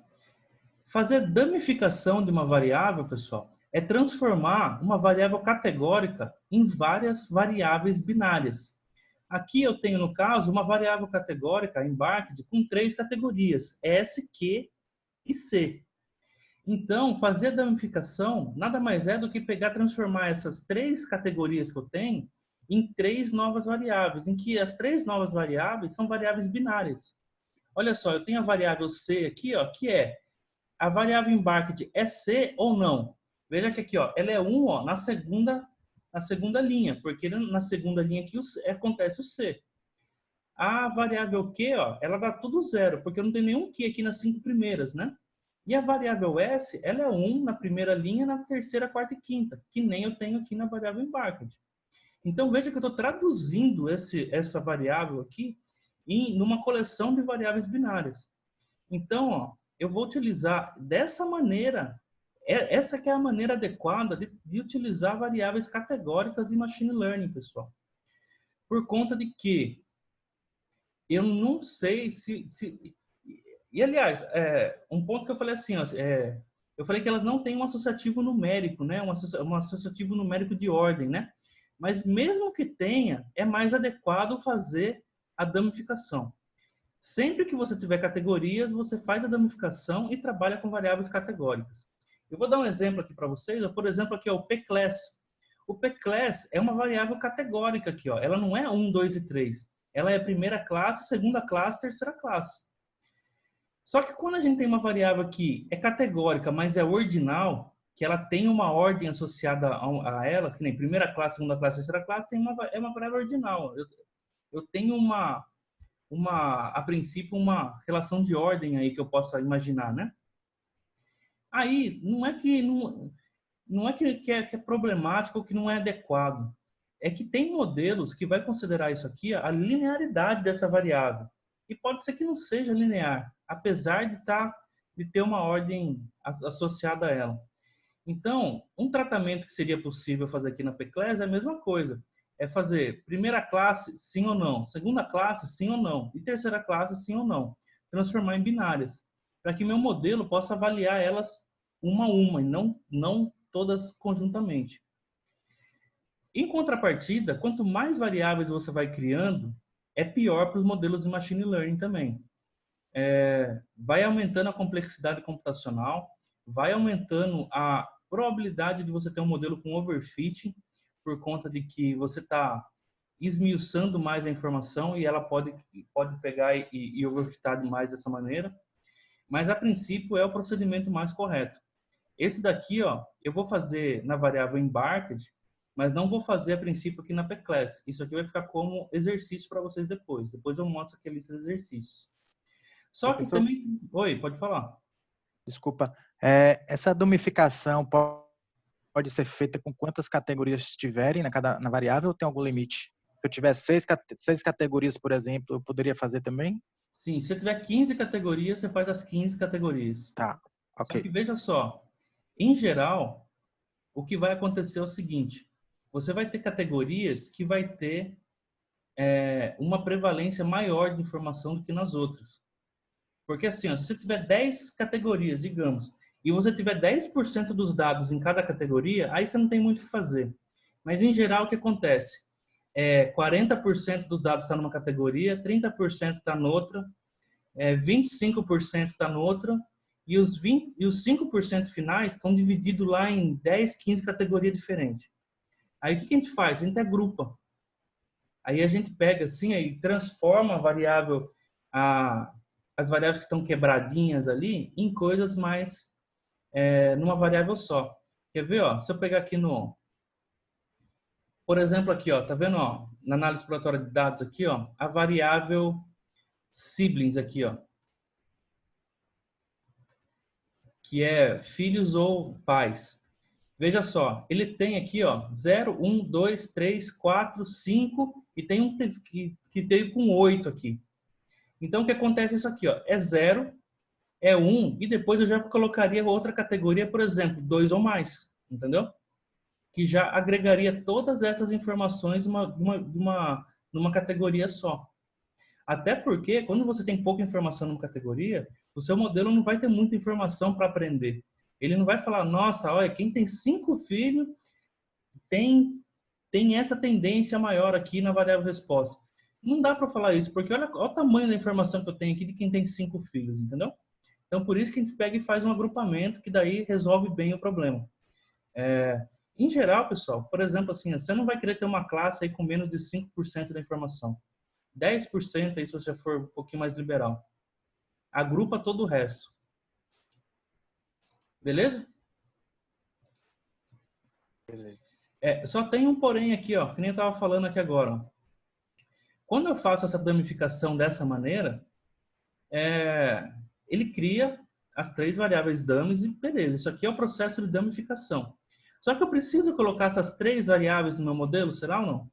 S1: Fazer damificação de uma variável, pessoal, é transformar uma variável categórica em várias variáveis binárias. Aqui eu tenho, no caso, uma variável categórica, embarked, com 3 categorias, S, Q e C. Então, fazer a damificação nada mais é do que transformar essas 3 categorias que eu tenho em 3 novas variáveis, em que as 3 novas variáveis são variáveis binárias. Olha só, eu tenho a variável C aqui, ó, que é a variável embarked é C ou não? Veja que aqui, ó, ela é 1, ó, na segunda linha, porque na segunda linha aqui acontece o C. A variável Q, ó, ela dá tudo 0, porque não tem nenhum Q aqui nas 5 primeiras, né? E a variável S, ela é 1 na primeira linha, na terceira, quarta e quinta, que nem eu tenho aqui na variável embarked. Então, veja que eu estou traduzindo essa variável aqui numa coleção de variáveis binárias. Então, ó, eu vou utilizar dessa maneira, essa que é a maneira adequada de utilizar variáveis categóricas em Machine Learning, pessoal. Por conta de que eu não sei se... E, aliás, um ponto que eu falei assim, ó, eu falei que elas não têm um associativo numérico, né? Um associativo numérico de ordem, né? Mas mesmo que tenha, é mais adequado fazer a damificação. Sempre que você tiver categorias, você faz a damificação e trabalha com variáveis categóricas. Eu vou dar um exemplo aqui para vocês. Por exemplo, aqui é o pClass. O pClass é uma variável categórica aqui, ó. Ela não é 1, 2 e 3. Ela é primeira classe, segunda classe, terceira classe. Só que quando a gente tem uma variável que é categórica, mas é ordinal, que ela tem uma ordem associada a ela, que nem primeira classe, segunda classe, terceira classe, é uma variável ordinal. Eu tenho a princípio, uma relação de ordem aí que eu possa imaginar, né? Aí, não é que é problemático ou que não é adequado. É que tem modelos que vai considerar isso aqui, a linearidade dessa variável. E pode ser que não seja linear, apesar de ter uma ordem associada a ela. Então, um tratamento que seria possível fazer aqui na pClass é a mesma coisa. É fazer primeira classe, sim ou não. Segunda classe, sim ou não. E terceira classe, sim ou não. Transformar em binárias. Para que meu modelo possa avaliar elas uma a uma, e não todas conjuntamente. Em contrapartida, quanto mais variáveis você vai criando, é pior para os modelos de Machine Learning também. Vai aumentando a complexidade computacional, vai aumentando a probabilidade de você ter um modelo com overfitting, por conta de que você está esmiuçando mais a informação e ela pode pegar e overfitar demais dessa maneira. Mas, a princípio, é o procedimento mais correto. Esse daqui, ó, eu vou fazer na variável embarked, mas não vou fazer, a princípio, aqui na pClass. Isso aqui vai ficar como exercício para vocês depois. Depois eu mostro aqui a lista de exercícios. Só que
S2: Professor,
S1: também... Oi, pode falar.
S2: desculpa. Essa domificação pode pode ser feita com quantas categorias tiverem na variável ou tem algum limite? Se eu tiver seis categorias, por exemplo, eu poderia fazer também?
S1: Sim, se você tiver 15 categorias, você faz as 15 categorias.
S2: Tá,
S1: Só
S2: ok.
S1: que veja só, em geral, o que vai acontecer é o seguinte: você vai ter categorias que vai ter uma prevalência maior de informação do que nas outras. Porque assim, ó, se você tiver 10 categorias, digamos, e você tiver 10% dos dados em cada categoria, aí você não tem muito o que fazer. Mas em geral, o que acontece? 40% dos dados está numa categoria, 30% está noutra, 25% está noutra, e os 5% finais estão divididos lá em 10, 15 categorias diferentes. Aí o que a gente faz? A gente agrupa. Aí a gente pega assim e transforma a variável, as variáveis que estão quebradinhas ali, em coisas mais numa variável só. Quer ver? Ó, se eu pegar aqui por exemplo, aqui, ó, tá vendo? Ó, na análise exploratória de dados aqui, ó, a variável siblings aqui, ó, que é filhos ou pais. Veja só, ele tem aqui, ó, 0, 1, 2, 3, 4, 5 e tem um que veio com 8 aqui. Então, o que acontece é isso aqui, ó, é 0, é 1 e depois eu já colocaria outra categoria, por exemplo, 2 ou mais, entendeu? Que já agregaria todas essas informações numa categoria só. Até porque, quando você tem pouca informação numa categoria, o seu modelo não vai ter muita informação para aprender. Ele não vai falar, nossa, olha, quem tem 5 filhos tem essa tendência maior aqui na variável resposta. Não dá para falar isso, porque olha o tamanho da informação que eu tenho aqui de quem tem 5 filhos, entendeu? Então, por isso que a gente pega e faz um agrupamento que daí resolve bem o problema. Em geral, pessoal, por exemplo, assim, você não vai querer ter uma classe aí com menos de 5% da informação. 10% aí se você for um pouquinho mais liberal. Agrupa todo o resto. Beleza?
S2: Beleza.
S1: Só tem um porém aqui, ó, que nem eu estava falando aqui agora. Ó. Quando eu faço essa damificação dessa maneira, ele cria as 3 variáveis dummies e beleza, isso aqui é o processo de damificação. Só que eu preciso colocar essas 3 variáveis no meu modelo, será ou não?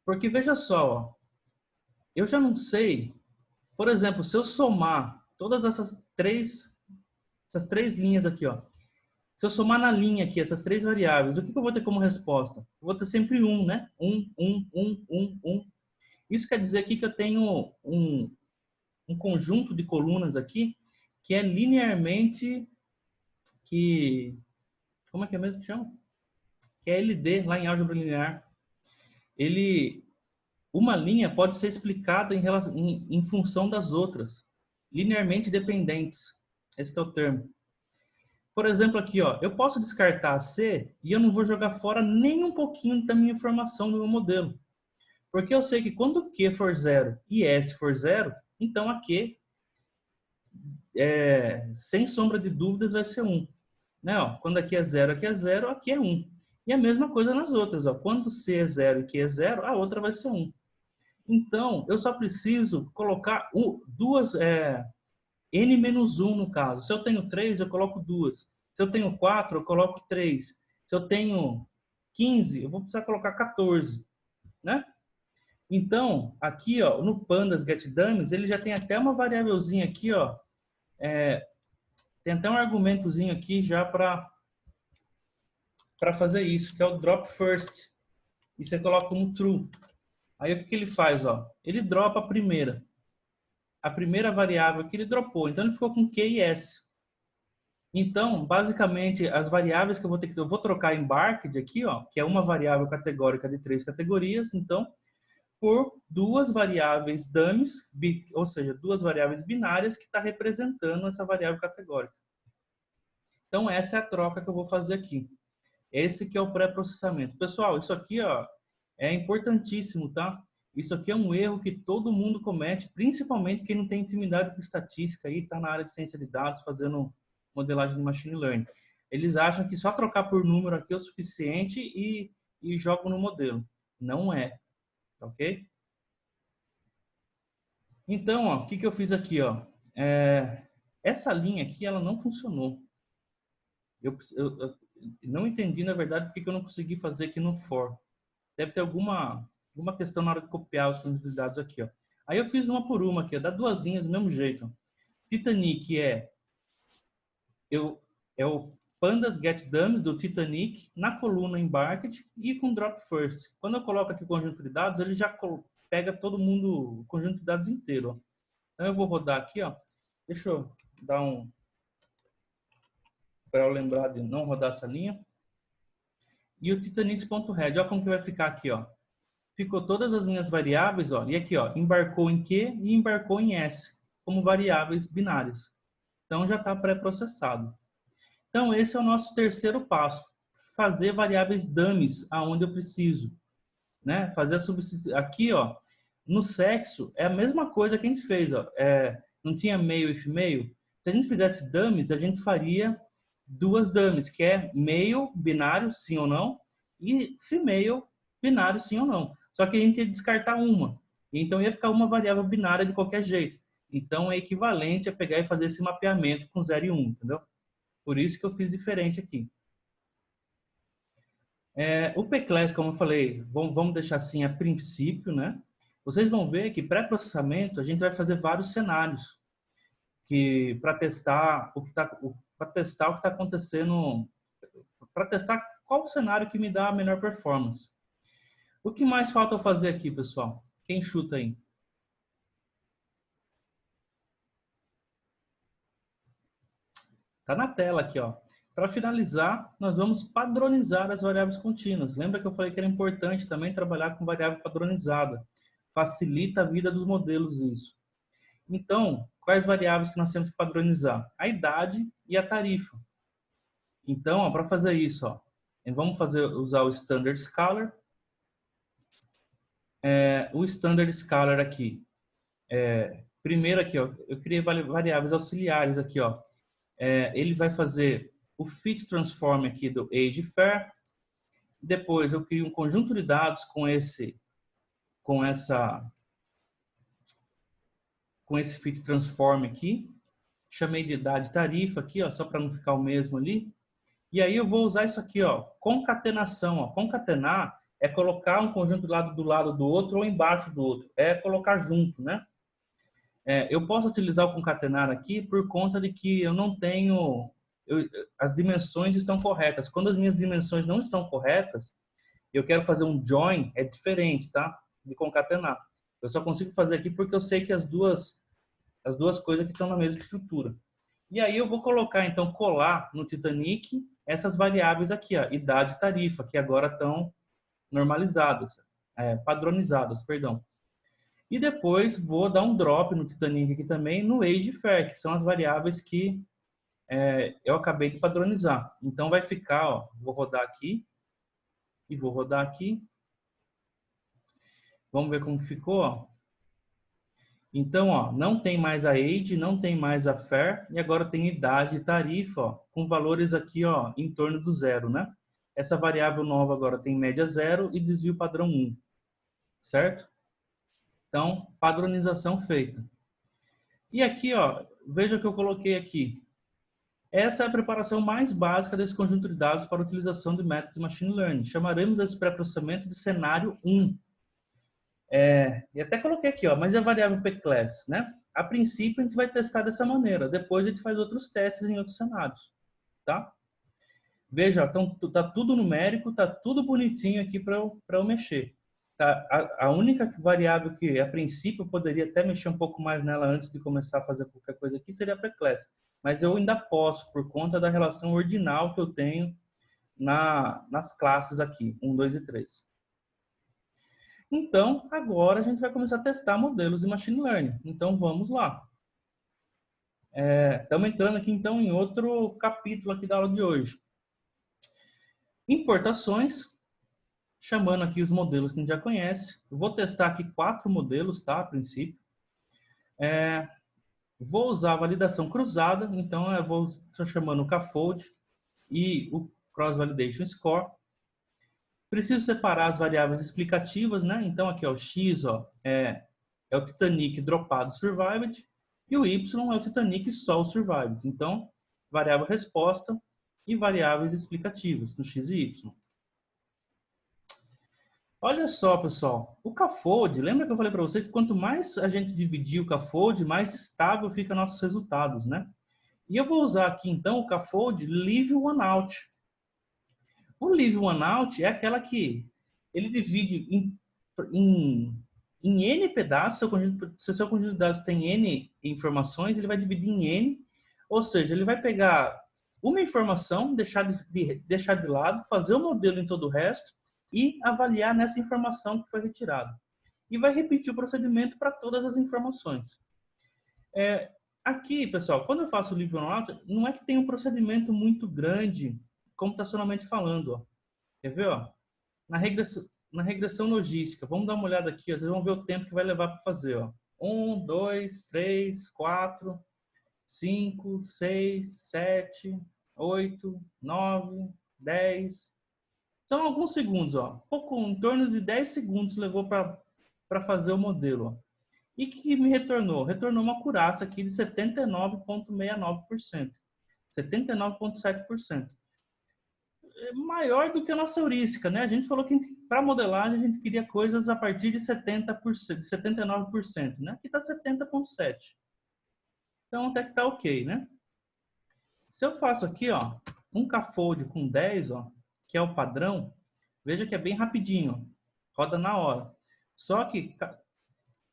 S1: Porque veja só, ó, eu já não sei, por exemplo, se eu somar todas essas três linhas aqui, ó, se eu somar na linha aqui essas 3 variáveis, o que eu vou ter como resposta? Eu vou ter sempre 1, né? 1, 1, 1, 1, 1. Isso quer dizer aqui que eu tenho um conjunto de colunas aqui que é linearmente como é que é mesmo que chama? Que é LD, lá em álgebra linear. Uma linha pode ser explicada em função das outras, linearmente dependentes. Esse é o termo. Por exemplo, aqui, ó, eu posso descartar a C e eu não vou jogar fora nem um pouquinho da minha informação do meu modelo. Porque eu sei que quando Q for 0 e S for 0, então a Q, sem sombra de dúvidas, vai ser 1. Né? Ó, quando aqui é 0, aqui é 1. E a mesma coisa nas outras. Ó. Quando C é 0 e Q é 0, a outra vai ser 1. Então, eu só preciso colocar n-1 no caso. Se eu tenho 3, eu coloco 2. Se eu tenho 4, eu coloco 3. Se eu tenho 15, eu vou precisar colocar 14. Né? Então, aqui ó, no Pandas getDummies, ele já tem até uma variávelzinha aqui, ó, tem até um argumentozinho aqui já para fazer isso, que é o drop first. E você coloca como true. Aí o que ele faz? Ó? Ele dropa a primeira variável que ele dropou. Então ele ficou com Q e S. Então, basicamente, as variáveis que eu vou trocar em Barked aqui, ó, que é uma variável categórica de 3 categorias, então, por 2 variáveis dummies, ou seja, 2 variáveis binárias que está representando essa variável categórica. Então, essa é a troca que eu vou fazer aqui. Esse que é o pré-processamento. Pessoal, isso aqui ó, é importantíssimo, tá? Isso aqui é um erro que todo mundo comete, principalmente quem não tem intimidade com estatística e está na área de ciência de dados fazendo modelagem de machine learning. Eles acham que só trocar por número aqui é o suficiente e jogam no modelo. Não é, ok? Então, ó, o que eu fiz aqui? Ó? Essa linha aqui ela não funcionou. Eu não entendi, na verdade, porque que eu não consegui fazer aqui no for. Deve ter alguma questão na hora de copiar os conjuntos de dados aqui, ó. Aí eu fiz uma por uma aqui, ó, dá duas linhas do mesmo jeito. Titanic é o Pandas Get Dummies do Titanic na coluna Embarked e com Drop First. Quando eu coloco aqui o conjunto de dados, ele já pega todo mundo, o conjunto de dados inteiro, ó. Então eu vou rodar aqui, ó. Deixa eu dar para eu lembrar de não rodar essa linha. E o Titanic.head, olha como que vai ficar aqui, ó. Ficou todas as minhas variáveis, ó. E aqui, ó, embarcou em Q e embarcou em S, como variáveis binárias. Então já está pré-processado. Então esse é o nosso terceiro passo. Fazer variáveis dummies aonde eu preciso, né? Fazer a substituição. Aqui, ó, no sexo é a mesma coisa que a gente fez, ó. Não tinha male e female. Se a gente fizesse dummies, a gente faria duas dummies, que é male, binário, sim ou não, e female, binário, sim ou não. Só que a gente ia descartar uma. Então ia ficar uma variável binária de qualquer jeito. Então é equivalente a pegar e fazer esse mapeamento com 0 e 1, entendeu? Por isso que eu fiz diferente aqui. O P-Class, como eu falei, vamos deixar assim a princípio, né? Vocês vão ver que pré-processamento a gente vai fazer vários cenários que para testar o que está acontecendo, para testar qual o cenário que me dá a melhor performance. O que mais falta eu fazer aqui, pessoal? Quem chuta aí? Tá na tela aqui, ó. Para finalizar, nós vamos padronizar as variáveis contínuas. Lembra que eu falei que era importante também trabalhar com variável padronizada. Facilita a vida dos modelos isso. Então, quais variáveis que nós temos que padronizar? A idade e a tarifa. Então, para fazer isso, ó, vamos usar o Standard Scalar. O Standard Scalar aqui. Primeiro aqui, ó, eu criei variáveis auxiliares aqui, ó. Ele vai fazer o fit transform aqui do age fair. Depois eu crio um conjunto de dados com esse fit transform aqui. Chamei de idade e tarifa aqui, ó, só para não ficar o mesmo ali. E aí eu vou usar isso aqui, ó, concatenação. Ó. Concatenar é colocar um conjunto do lado do outro ou embaixo do outro. É colocar junto, né? Eu posso utilizar o concatenar aqui por conta de que eu não tenho... as dimensões estão corretas. Quando as minhas dimensões não estão corretas, eu quero fazer um join, é diferente, tá? De concatenar. Eu só consigo fazer aqui porque eu sei que as duas coisas que estão na mesma estrutura. E aí eu vou colocar, então, colar no Titanic essas variáveis aqui, ó, idade e tarifa, que agora estão normalizadas, padronizadas, perdão. E depois vou dar um drop no Titanic aqui também, no age fair, que são as variáveis que eu acabei de padronizar. Então vai ficar, ó, vou rodar aqui e vou rodar aqui. Vamos ver como ficou, ó. Então, ó, não tem mais a age, não tem mais a fair, e agora tem idade e tarifa, ó, com valores aqui, ó, em torno do 0, né? Essa variável nova agora tem média 0 e desvio padrão 1, certo? Então, padronização feita. E aqui, ó, veja o que eu coloquei aqui. Essa é a preparação mais básica desse conjunto de dados para a utilização de métodos de machine learning. Chamaremos esse pré-processamento de cenário 1. E até coloquei aqui, ó, mas é a variável P-Class, né? A princípio, a gente vai testar dessa maneira. Depois, a gente faz outros testes em outros cenários, tá? Veja, então, tá tudo numérico, tá tudo bonitinho aqui para eu mexer. Tá? A única variável que, a princípio, eu poderia até mexer um pouco mais nela antes de começar a fazer qualquer coisa aqui seria a P-Class. Mas eu ainda posso, por conta da relação ordinal que eu tenho nas classes aqui, 1, 2 e 3. Então, agora a gente vai começar a testar modelos de machine learning. Então, vamos lá. Estamos entrando aqui, então, em outro capítulo aqui da aula de hoje. Importações, chamando aqui os modelos que a gente já conhece. Eu vou testar aqui 4 modelos, tá, a princípio. Vou usar a validação cruzada, então eu estou chamando o CAFOLD e o Cross Validation Score. Preciso separar as variáveis explicativas, né? Então aqui, ó, o X, ó, é o Titanic dropado survived e o Y é o Titanic só survived. Então, variável resposta e variáveis explicativas, no x e y. Olha só, pessoal, o CAFOLD, lembra que eu falei para você que quanto mais a gente dividir o CAFOLD, mais estável fica nossos resultados, né? E eu vou usar aqui, então, o CAFOLD Leave One Out. O Leave One Out é aquela que ele divide em N pedaços, se o seu conjunto de dados tem N informações, ele vai dividir em N, ou seja, ele vai pegar uma informação, deixar de lado, fazer o modelo em todo o resto e avaliar nessa informação que foi retirada. E vai repetir o procedimento para todas as informações. Aqui, pessoal, quando eu faço o Leave One Out, não é que tem um procedimento muito grande, computacionalmente falando. Ó. Quer ver? Ó? Na regressão logística, vamos dar uma olhada aqui, ó, vocês vão ver o tempo que vai levar para fazer. Ó. 1, 2, 3, 4, 5, 6, 7, 8, 9, 10. São alguns segundos, ó. Em torno de 10 segundos levou para fazer o modelo. Ó. E o que me retornou? Retornou uma acurácia aqui de 79,69%. 79,7%. Maior do que a nossa heurística, né? A gente falou que para modelagem a gente queria coisas a partir de 70%, de 79%, né? Aqui está 70,7%. Então até que está ok, né? Se eu faço aqui, ó, um CAFOLD com 10, ó, que é o padrão, veja que é bem rapidinho, ó, roda na hora. Só que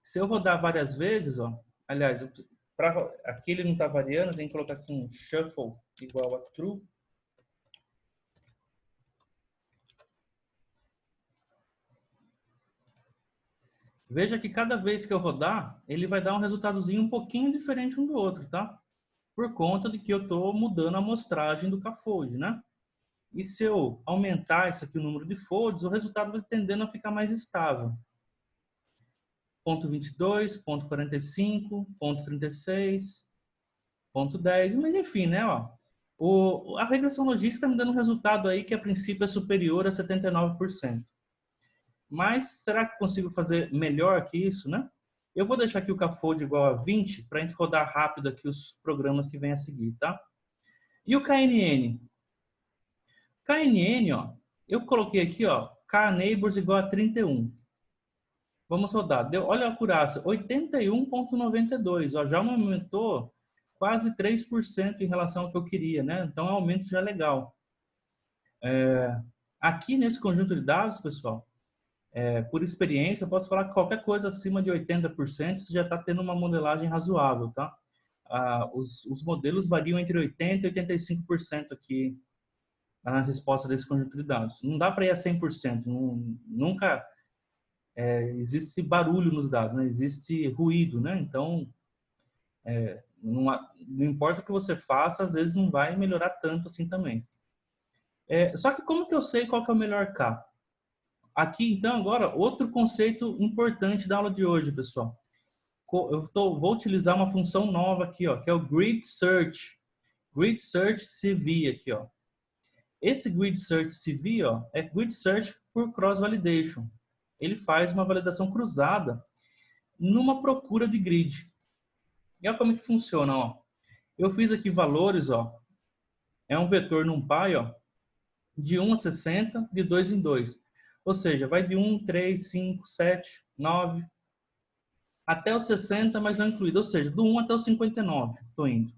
S1: se eu rodar várias vezes, ó, aliás, aqui ele não está variando, tem que colocar aqui um shuffle igual a true. Veja que cada vez que eu rodar, ele vai dar um resultadozinho um pouquinho diferente um do outro, tá? Por conta de que eu estou mudando a amostragem do CAFOLD, né? E se eu aumentar isso aqui, o número de folds, o resultado vai tendendo a ficar mais estável. Ponto 22, ponto 45, ponto 36, ponto 10, mas enfim, né? Ó, a regressão logística está me dando um resultado aí que a princípio é superior a 79%. Mas será que consigo fazer melhor que isso, né? Eu vou deixar aqui o CAFOLD igual a 20 para a gente rodar rápido aqui os programas que vêm a seguir, tá? E o KNN? KNN, ó, eu coloquei aqui, ó, KNeighbors igual a 31. Vamos rodar. Olha a acurácia, 81,92. Ó, já aumentou quase 3% em relação ao que eu queria, né? Então, é um aumento já legal. Aqui nesse conjunto de dados, pessoal, por experiência, eu posso falar que qualquer coisa acima de 80% você já está tendo uma modelagem razoável, tá? Os modelos variam entre 80% e 85% aqui na resposta desse conjunto de dados. Não dá para ir a 100%, nunca existe barulho nos dados, né? Existe ruído, né? Então, não importa o que você faça, às vezes não vai melhorar tanto assim também. Só que como que eu sei qual que é o melhor K? Aqui, então, agora, outro conceito importante da aula de hoje, pessoal. Vou utilizar uma função nova aqui, ó, que é o Grid Search. Grid Search CV aqui, ó. Esse Grid Search CV, ó, é Grid Search por Cross Validation. Ele faz uma validação cruzada numa procura de grid. E olha como que funciona, ó. Eu fiz aqui valores, ó. É um vetor NumPy, ó, de 1 a 60, de 2 em 2. Ou seja, vai de 1, 3, 5, 7, 9, até o 60, mas não incluído. Ou seja, do 1 até o 59, estou indo.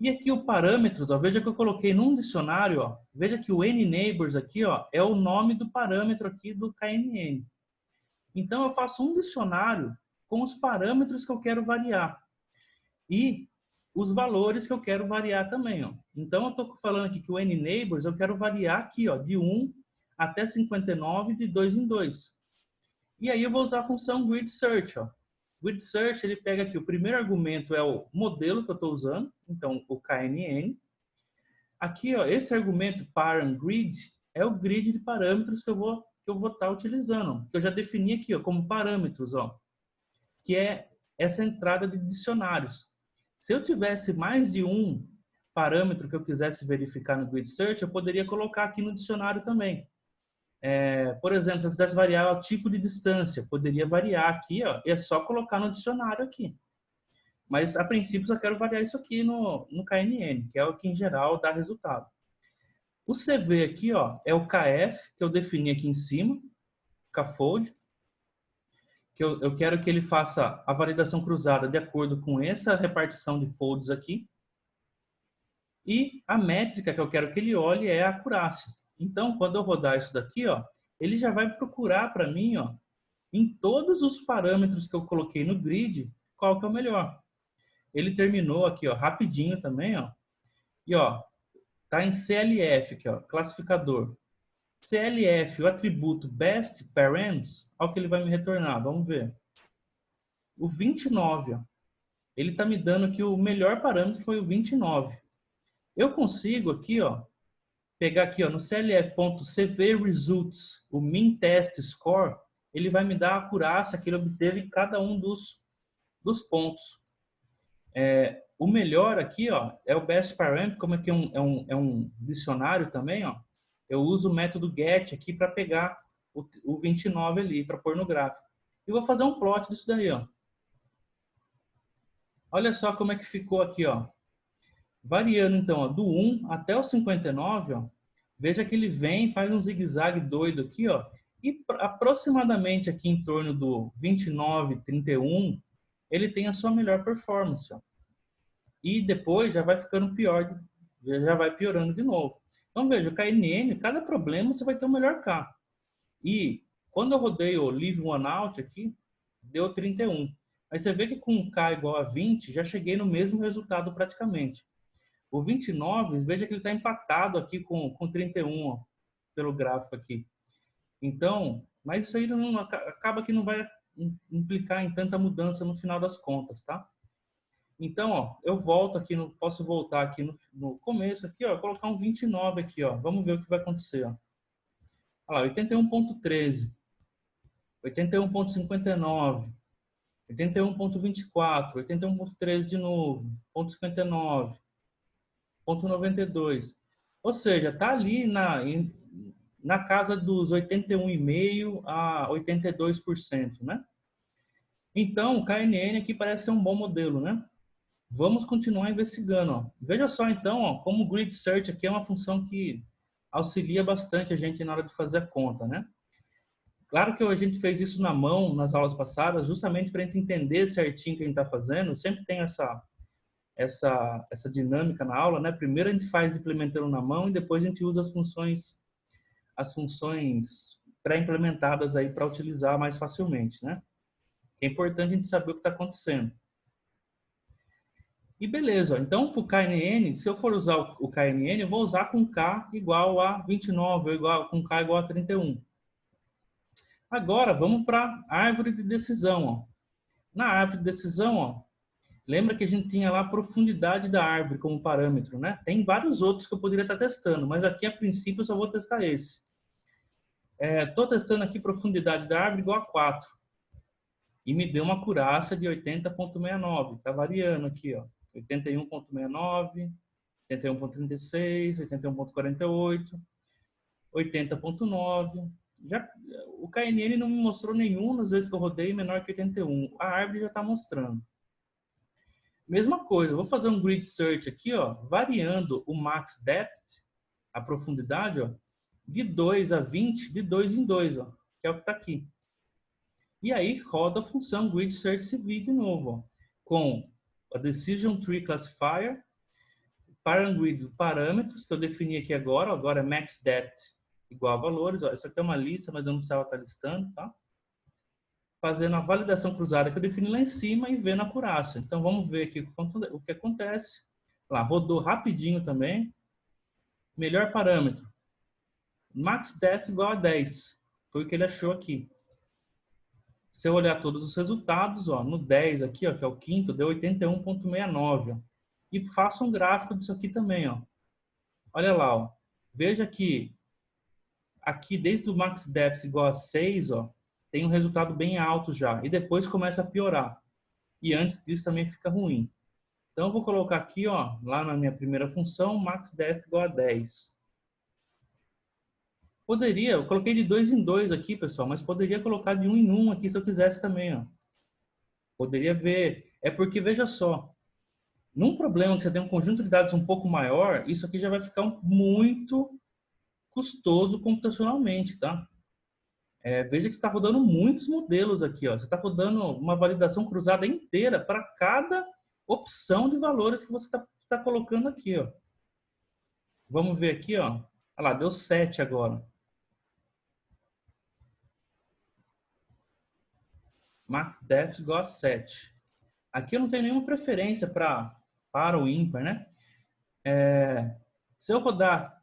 S1: E aqui o parâmetros, ó, veja que eu coloquei num dicionário, ó, veja que o Nneighbors aqui, ó, é o nome do parâmetro aqui do KNN. Então eu faço um dicionário com os parâmetros que eu quero variar e os valores que eu quero variar também, ó. Então eu estou falando aqui que o Nneighbors eu quero variar aqui, ó, de 1 até 59, de 2 em 2. E aí eu vou usar a função Grid Search, ó. Grid Search, ele pega aqui, o primeiro argumento é o modelo que eu estou usando, então o KNN. Aqui, ó, esse argumento parent grid é o grid de parâmetros que eu vou estar utilizando, que eu já defini aqui, ó, como parâmetros, ó, que é essa entrada de dicionários. Se eu tivesse mais de um parâmetro que eu quisesse verificar no Grid Search, eu poderia colocar aqui no dicionário também. Por exemplo, se eu quisesse variar o tipo de distância, poderia variar aqui, ó, e é só colocar no dicionário aqui. Mas, a princípio, eu quero variar isso aqui no KNN, que é o que, em geral, dá resultado. O CV aqui, ó, é o KF, que eu defini aqui em cima, Kfold, que eu quero que ele faça a validação cruzada de acordo com essa repartição de folds aqui. E a métrica que eu quero que ele olhe é a acurácia. Então, quando eu rodar isso daqui, ó, ele já vai procurar para mim, ó, em todos os parâmetros que eu coloquei no grid, qual que é o melhor. Ele terminou aqui, ó, rapidinho também, ó. E, ó, tá em CLF aqui, ó, classificador. CLF, o atributo Best Parents, olha o que ele vai me retornar, vamos ver. O 29, ó, ele está me dando que o melhor parâmetro foi o 29. Eu consigo aqui, ó, pegar aqui, ó, no clf.cv results, o min test score, ele vai me dar a acurácia que ele obteve em cada um dos pontos. O melhor aqui, ó, é o best parameter, como aqui é um dicionário também, ó. Eu uso o método get aqui para pegar o 29 ali, para pôr no gráfico. E vou fazer um plot disso daí, ó. Olha só como é que ficou aqui, ó. Variando, então, ó, do 1 até o 59, ó. Veja que ele vem, faz um zigue-zague doido aqui, ó. E aproximadamente aqui em torno do 29, 31, ele tem a sua melhor performance, ó. E depois já vai ficando pior, já vai piorando de novo. Então, veja, o KNN, cada problema você vai ter o melhor K. E quando eu rodei o Leave One Out aqui, deu 31. Aí você vê que com K igual a 20, já cheguei no mesmo resultado praticamente. O 29, veja que ele está empatado aqui com 31, ó, pelo gráfico aqui. Então, mas isso aí não, acaba que não vai implicar em tanta mudança no final das contas, tá? Então, ó, eu volto aqui, posso voltar aqui no começo, aqui, ó, colocar um 29 aqui, ó. Vamos ver o que vai acontecer, ó. Olha lá, 81.13, 81.59, 81.24, 81.13 de novo, ponto 59, ponto 92. Ou seja, tá ali na casa dos 81,5% a 82%, né? Então, o KNN aqui parece ser um bom modelo, né? Vamos continuar investigando. Ó. Veja só, então, ó, como o Grid Search aqui é uma função que auxilia bastante a gente na hora de fazer a conta, né? Claro que a gente fez isso na mão nas aulas passadas, justamente para a gente entender certinho o que a gente está fazendo. Sempre tem essa dinâmica na aula, né? Primeiro a gente faz implementando na mão e depois a gente usa as funções pré-implementadas aí para utilizar mais facilmente, né? É importante a gente saber o que está acontecendo. E beleza, então para o KNN, se eu for usar o KNN, eu vou usar com K igual a 29, ou com K igual a 31. Agora, vamos para a árvore de decisão. Ó. Na árvore de decisão, ó, lembra que a gente tinha lá a profundidade da árvore como parâmetro, né? Tem vários outros que eu poderia estar testando, mas aqui, a princípio, eu só vou testar esse. Estou testando aqui profundidade da árvore igual a 4. E me deu uma acurácia de 80.69. Está variando aqui, ó. 81.69, 81.36, 81.48, 80.9. Já, o KNN não me mostrou nenhum nas vezes que eu rodei menor que 81. A árvore já está mostrando. Mesma coisa, eu vou fazer um grid search aqui, ó, variando o max depth, a profundidade, ó, de 2 a 20, de 2 em 2, ó, que é o que está aqui. E aí roda a função grid search CV de novo, ó, com a decision tree classifier, parangrid parâmetros que eu defini aqui agora, é max depth igual a valores, ó, isso aqui é uma lista, mas eu não precisava estar listando, tá? Fazendo a validação cruzada que eu defini lá em cima e vendo a acurácia. Então vamos ver aqui o que acontece. Lá, rodou rapidinho também. Melhor parâmetro. Max depth igual a 10. Foi o que ele achou aqui. Se eu olhar todos os resultados, ó, no 10 aqui, ó, que é o quinto, deu 81.69. E faço um gráfico disso aqui também. Ó. Olha lá. Ó. Veja que aqui, desde o max depth igual a 6, ó, tem um resultado bem alto já. E depois começa a piorar. E antes disso também fica ruim. Então, eu vou colocar aqui, ó, lá na minha primeira função, max depth igual a 10. Poderia, eu coloquei de 2 em 2 aqui, pessoal, mas poderia colocar de 1 em 1 aqui se eu quisesse também, ó. Poderia ver É porque, veja só, num problema que você tem um conjunto de dados um pouco maior, isso aqui já vai ficar muito custoso computacionalmente, tá? Veja que você está rodando muitos modelos aqui, ó. Você está rodando uma validação cruzada inteira para cada opção de valores que você está colocando aqui, ó. Vamos ver aqui, ó. Olha lá, deu 7 agora. MaxDef igual a 7. Aqui eu não tenho nenhuma preferência para o ímpar, né? Se eu rodar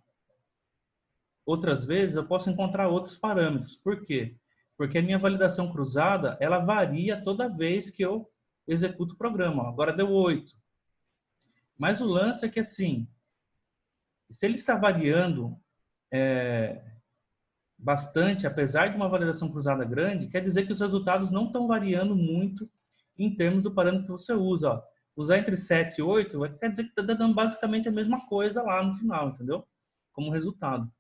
S1: outras vezes, eu posso encontrar outros parâmetros. Por quê? Porque a minha validação cruzada, ela varia toda vez que eu executo o programa. Ó, agora deu 8. Mas o lance é que, assim, se ele está variando bastante, apesar de uma validação cruzada grande, quer dizer que os resultados não estão variando muito em termos do parâmetro que você usa. Ó. Usar entre 7 e 8 quer dizer que está dando basicamente a mesma coisa lá no final, entendeu? Como resultado.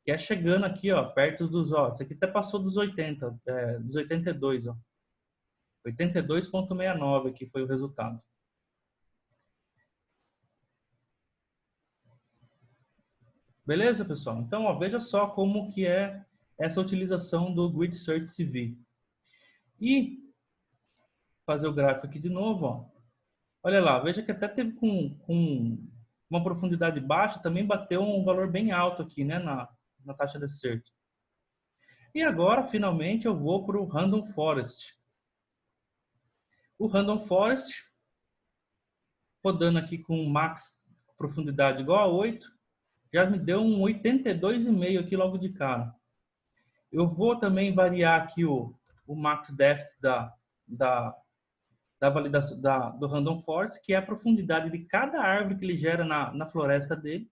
S1: Que é chegando aqui, ó, perto dos, ó, isso aqui até passou dos 80, dos 82, ó. 82,69 aqui foi o resultado. Beleza, pessoal? Então, ó, veja só como que é essa utilização do Grid Search CV. E fazer o gráfico aqui de novo, ó. Olha lá, veja que até teve com uma profundidade baixa, também bateu um valor bem alto aqui, né, na taxa de acerto. E agora, finalmente, eu vou para o Random Forest. O Random Forest, rodando aqui com max profundidade igual a 8, já me deu um 82,5 aqui logo de cara. Eu vou também variar aqui o max depth da validação do Random Forest, que é a profundidade de cada árvore que ele gera na floresta dele.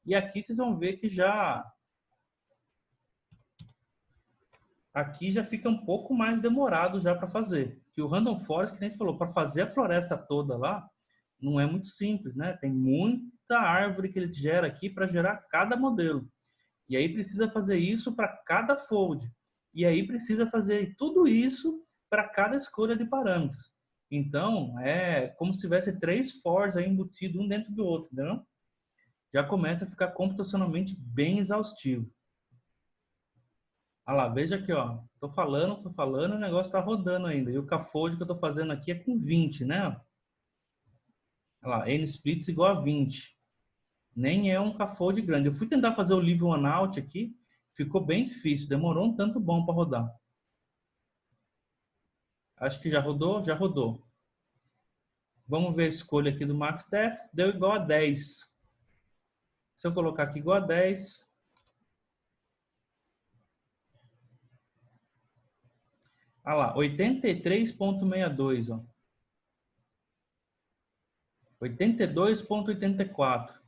S1: E aqui vocês vão ver que aqui já fica um pouco mais demorado já para fazer. Que o Random Forest, que a gente falou, para fazer a floresta toda lá, não é muito simples, né? Tem muita árvore que ele gera aqui para gerar cada modelo. E aí precisa fazer isso para cada fold. E aí precisa fazer tudo isso para cada escolha de parâmetros. Então, é como se tivesse 3 fors aí embutidos um dentro do outro, entendeu? Já começa a ficar computacionalmente bem exaustivo. Olha lá, veja aqui, ó. Tô falando, o negócio tá rodando ainda. E o CAFOD que eu tô fazendo aqui é com 20, né? Olha lá, N-splits igual a 20. Nem é um CAFOD grande. Eu fui tentar fazer o Live One Out aqui, ficou bem difícil, demorou um tanto bom para rodar. Acho que já rodou? Já rodou. Vamos ver a escolha aqui do MaxDef, deu igual a 10. Se eu colocar aqui igual a 10, olha lá, 83,62, ó. 82,84.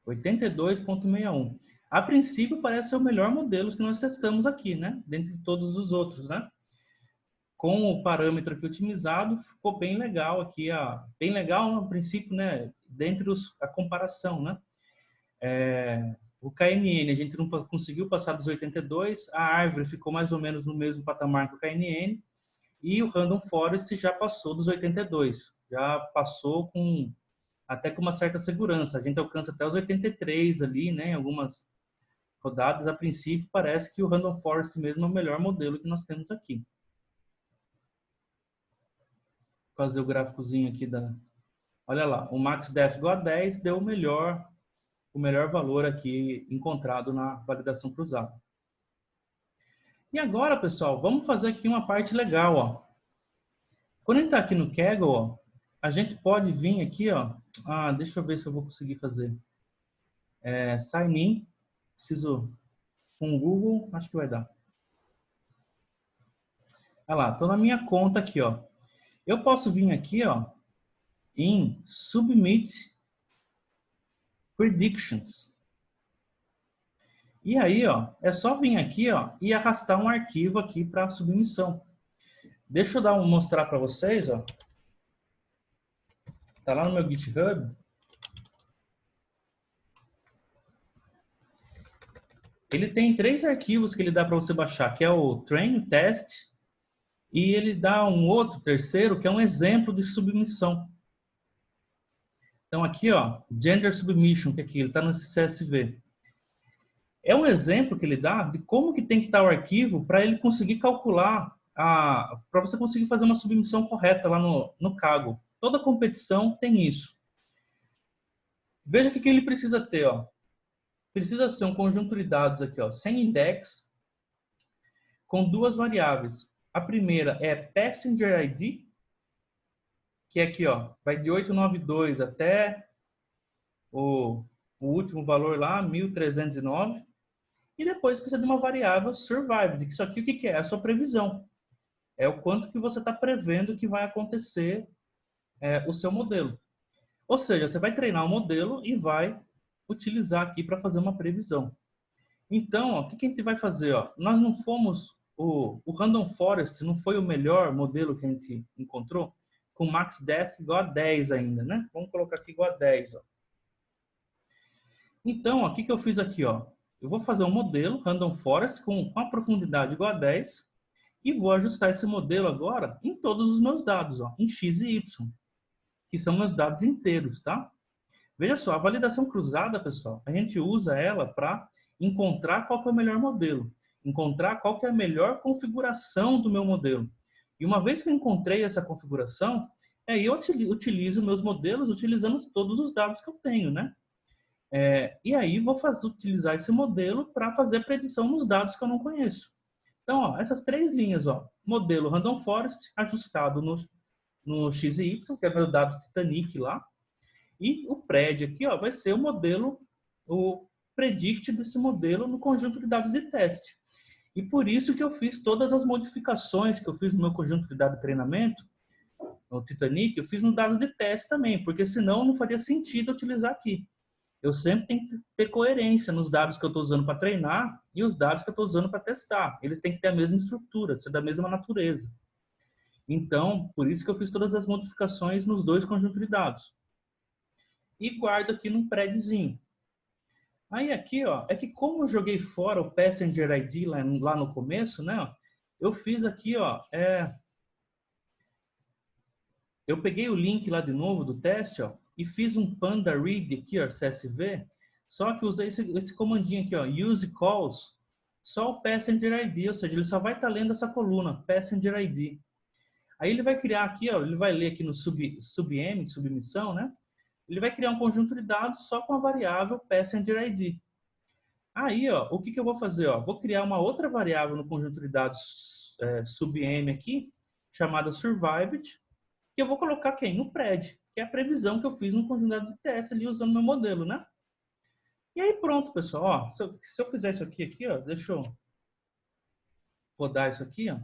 S1: 82,61. A princípio parece ser o melhor modelo que nós testamos aqui, né? Dentre todos os outros, né? Com o parâmetro aqui otimizado, ficou bem legal aqui, bem legal no princípio, né? Dentre a comparação, né? O KNN, a gente não conseguiu passar dos 82, a árvore ficou mais ou menos no mesmo patamar que o KNN, e o Random Forest já passou dos 82, já passou até com uma certa segurança. A gente alcança até os 83 ali, né? Em algumas rodadas, a princípio, parece que o Random Forest mesmo é o melhor modelo que nós temos aqui. Vou fazer o gráficozinho aqui Olha lá, o MaxDef igual a 10 deu o melhor valor aqui encontrado na validação cruzada. E agora, pessoal, vamos fazer aqui uma parte legal, ó. Quando a gente está aqui no Kaggle, ó, a gente pode vir aqui, ó. Deixa eu ver se eu vou conseguir fazer. Sign in. Preciso com o Google, acho que vai dar. Olha lá, estou na minha conta aqui, ó. Eu posso vir aqui, ó, em Submit Predictions. E aí, ó, é só vir aqui, ó, e arrastar um arquivo aqui para submissão. Deixa eu mostrar para vocês, ó. Tá lá no meu GitHub. Ele tem 3 arquivos que ele dá para você baixar, que é o train, test E ele dá um outro, terceiro, que é um exemplo de submissão. Então aqui, ó, Gender Submission, que aqui, ele está no CSV. É um exemplo que ele dá de como que tem que estar o arquivo para ele conseguir calcular, para você conseguir fazer uma submissão correta lá no Kaggle. Toda competição tem isso. Veja o que ele precisa ter, ó. Precisa ser um conjunto de dados aqui, ó, sem index, com duas variáveis. A primeira é Passenger ID, que é aqui, ó, vai de 892 até o último valor lá, 1309. E depois precisa de uma variável survived, que isso aqui o que é? É a sua previsão. É o quanto que você está prevendo que vai acontecer o seu modelo. Ou seja, você vai treinar o modelo e vai utilizar aqui para fazer uma previsão. Então, ó, o que a gente vai fazer? Ó? Nós não fomos, o Random Forest não foi o melhor modelo que a gente encontrou, com max death igual a 10 ainda, né? Vamos colocar aqui igual a 10. Ó. Então, ó, o que eu fiz aqui? Ó? Eu vou fazer um modelo Random Forest com uma profundidade igual a 10 e vou ajustar esse modelo agora em todos os meus dados, ó, em x e y, que são meus dados inteiros, tá? Veja só, a validação cruzada, pessoal, a gente usa ela para encontrar qual que é o melhor modelo, encontrar qual que é a melhor configuração do meu modelo. E uma vez que eu encontrei essa configuração, aí eu utilizo meus modelos utilizando todos os dados que eu tenho, né? E aí vou utilizar esse modelo para fazer a predição nos dados que eu não conheço. Então, ó, essas três linhas, ó, modelo Random Forest ajustado no x e y, que é meu dado Titanic lá, e o pred aqui, ó, vai ser o modelo, o predict desse modelo no conjunto de dados de teste. E por isso que eu fiz todas as modificações que eu fiz no meu conjunto de dados de treinamento, no Titanic, eu fiz no dado de teste também, porque senão não faria sentido utilizar aqui. Eu sempre tenho que ter coerência nos dados que eu estou usando para treinar e os dados que eu estou usando para testar. Eles têm que ter a mesma estrutura, ser da mesma natureza. Então, por isso que eu fiz todas as modificações nos dois conjuntos de dados. E guardo aqui num predzinho. Aí aqui, ó, é que como eu joguei fora o Passenger ID lá no começo, né? Ó, eu fiz aqui, ó, eu peguei o link lá de novo do teste, ó, e fiz um Panda Read aqui, ó, CSV, só que usei esse comandinho aqui, ó, use calls, só o Passenger ID, ou seja, ele só vai estar lendo essa coluna, Passenger ID. Aí ele vai criar aqui, ó, ele vai ler aqui no sub-m, submissão, né? Ele vai criar um conjunto de dados só com a variável Passenger ID. Aí, ó, o que eu vou fazer? Ó? Vou criar uma outra variável no conjunto de dados sub-m aqui, chamada survived, que eu vou colocar quem? No pred, que é a previsão que eu fiz no conjunto de dados de teste ali usando meu modelo, né? E aí pronto, pessoal. Ó, se eu fizer isso aqui, ó, deixa eu rodar isso aqui, ó.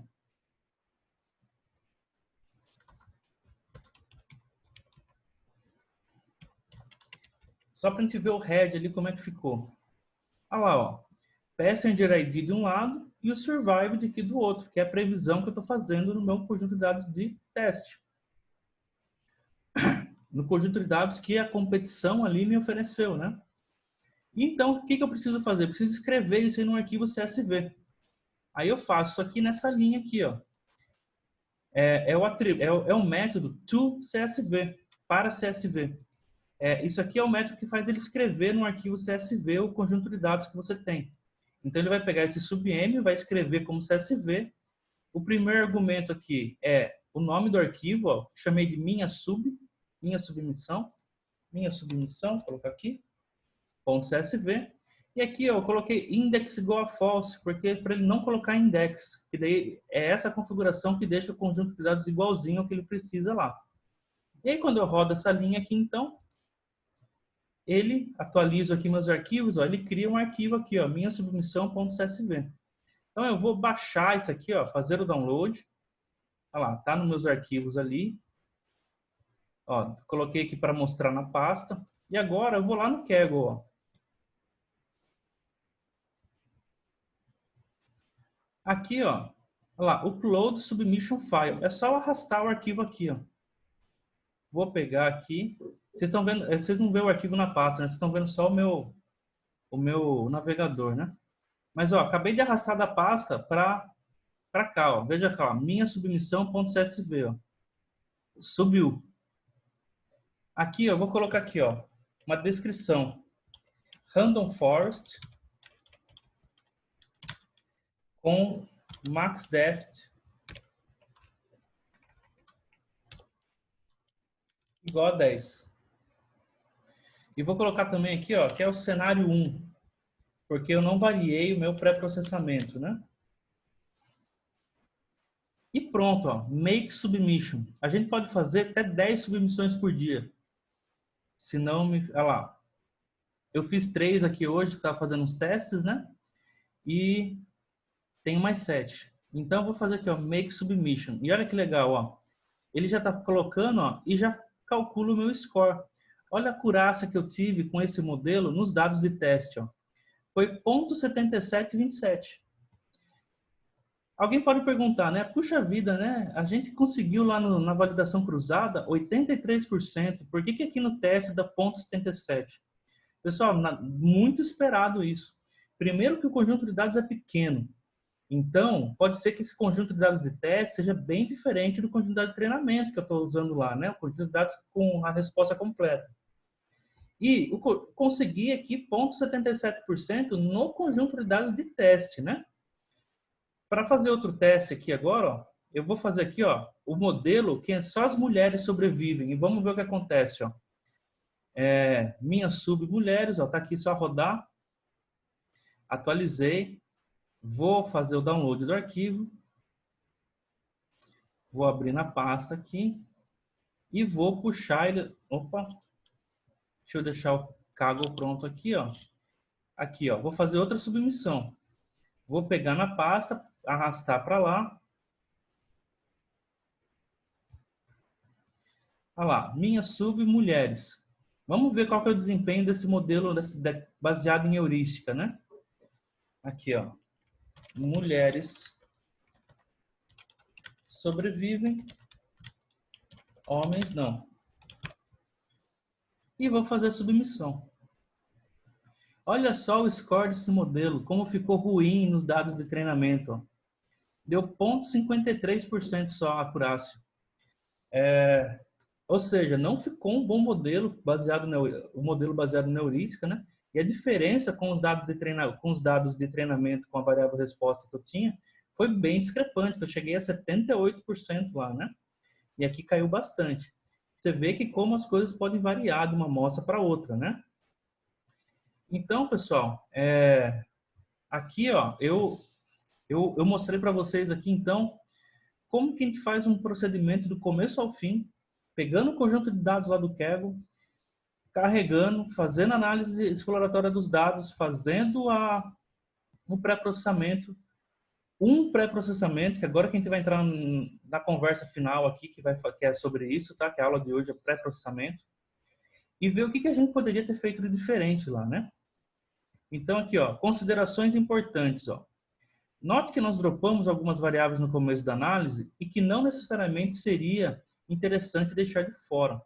S1: Só para a gente ver o head ali, como é que ficou. Olha lá, ó. Passenger ID de um lado e o Survived aqui do outro, que é a previsão que eu estou fazendo no meu conjunto de dados de teste. No conjunto de dados que a competição ali me ofereceu, né? Então, o que eu preciso fazer? Eu preciso escrever isso aí no arquivo CSV. Aí eu faço isso aqui nessa linha aqui, ó. É o método toCSV, para CSV. Isso aqui é o método que faz ele escrever no arquivo CSV o conjunto de dados que você tem. Então, ele vai pegar esse sub-m, vai escrever como CSV. O primeiro argumento aqui é o nome do arquivo, ó, chamei de minha submissão, vou colocar aqui, .csv. E aqui ó, eu coloquei index igual a false, porque para ele não colocar index, que daí é essa configuração que deixa o conjunto de dados igualzinho ao que ele precisa lá. E aí quando eu rodo essa linha aqui, então, ele atualiza aqui meus arquivos, ó, ele cria um arquivo aqui, ó, minha submissão.csv. Então eu vou baixar isso aqui, ó, fazer o download. Olha lá, tá nos meus arquivos ali. Ó, coloquei aqui para mostrar na pasta. E agora eu vou lá no Kaggle, ó. Aqui, ó, olha lá, upload submission file. É só arrastar o arquivo aqui, ó. Vou pegar aqui. Vocês estão vendo, vocês não vê o arquivo na pasta, né? Vocês estão vendo só o meu navegador, né? Mas, ó, acabei de arrastar da pasta para para cá, ó. Veja cá, ó, minha submissão.csv, ó. Subiu. Aqui, eu vou colocar aqui, ó, uma descrição. Random Forest com max depth igual a 10. E vou colocar também aqui, ó, que é o cenário 1, porque eu não variei o meu pré-processamento, né? E pronto, ó, make submission. A gente pode fazer até 10 submissões por dia. Se não me... Olha lá. Eu fiz 3 aqui hoje, que estava fazendo uns testes, né? E tenho mais 7. Então, eu vou fazer aqui, ó, make submission. E olha que legal, ó. Ele já está colocando, ó, e já calcula o meu score. Olha a acurácia que eu tive com esse modelo nos dados de teste, ó. Foi 0,7727. Alguém pode perguntar, né? Puxa vida, né? A gente conseguiu lá na validação cruzada 83%. Por que aqui no teste dá 0,77? Pessoal, muito esperado isso. Primeiro que o conjunto de dados é pequeno. Então, pode ser que esse conjunto de dados de teste seja bem diferente do conjunto de dados de treinamento que eu estou usando lá, né? O conjunto de dados com a resposta completa. E eu consegui aqui 0,77% no conjunto de dados de teste, né? Para fazer outro teste aqui agora, ó, eu vou fazer aqui, ó, o modelo que só as mulheres sobrevivem. E vamos ver o que acontece, ó. Minhas submulheres, ó, tá aqui só rodar. Atualizei. Vou fazer o download do arquivo. Vou abrir na pasta aqui. E vou puxar ele... Opa! Deixa eu deixar o Kaggle pronto aqui, ó. Aqui, ó. Vou fazer outra submissão. Vou pegar na pasta, arrastar para lá. Olha lá, minhas submulheres. Vamos ver qual que é o desempenho desse modelo baseado em heurística, né? Aqui, ó. Mulheres sobrevivem, homens não. E vou fazer a submissão. Olha só o score desse modelo, como ficou ruim nos dados de treinamento. Ó. Deu 0,53% só a acurácia. Ou seja, não ficou um bom modelo baseado na heurística, né? E a diferença com os dados de treinamento com a variável resposta que eu tinha foi bem discrepante, eu cheguei a 78% lá, né? E aqui caiu bastante. Você vê que como as coisas podem variar de uma amostra para outra, né? Então, pessoal, aqui, ó, eu mostrei para vocês aqui, então, como que a gente faz um procedimento do começo ao fim, pegando o conjunto de dados lá do Kaggle, carregando, fazendo análise exploratória dos dados, fazendo o pré-processamento, um pré-processamento, que agora que a gente vai entrar na conversa final aqui, que é sobre isso, tá? Que a aula de hoje é pré-processamento, e ver o que a gente poderia ter feito de diferente lá, né? Então aqui, ó, considerações importantes, ó. Note que nós dropamos algumas variáveis no começo da análise e que não necessariamente seria interessante deixar de fora.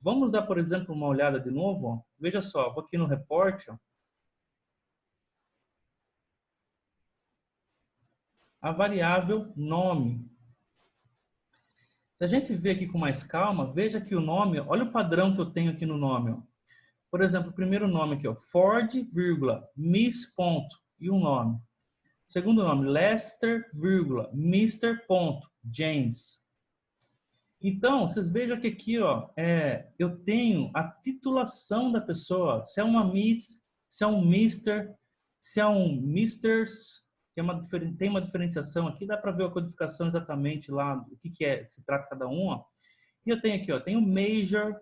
S1: Vamos dar, por exemplo, uma olhada de novo. Ó. Veja só, vou aqui no report. Ó. A variável nome. Se a gente ver aqui com mais calma, veja que o nome, olha o padrão que eu tenho aqui no nome. Ó. Por exemplo, o primeiro nome aqui, ó, Ford, Miss, ponto, e um nome. Segundo nome, Lester, Mr, ponto, James. Então, vocês vejam que aqui, ó, eu tenho a titulação da pessoa, se é uma Miss, se é um Mr, se é um Misters, que tem uma diferenciação aqui, dá para ver a codificação exatamente lá, o que se trata cada um, ó. E eu tenho aqui, ó, tenho Major,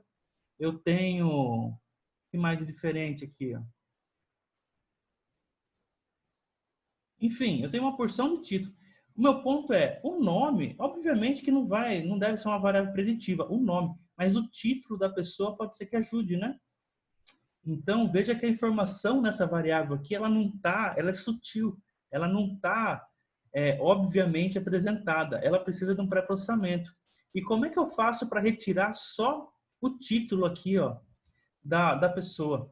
S1: eu tenho, o que mais de diferente aqui, ó. Enfim, eu tenho uma porção de título. O meu ponto é, o nome, obviamente que não deve ser uma variável preditiva, o nome, mas o título da pessoa pode ser que ajude, né? Então, veja que a informação nessa variável aqui, ela é sutil, ela não está, obviamente, apresentada, ela precisa de um pré-processamento. E como é que eu faço para retirar só o título aqui, ó, da pessoa?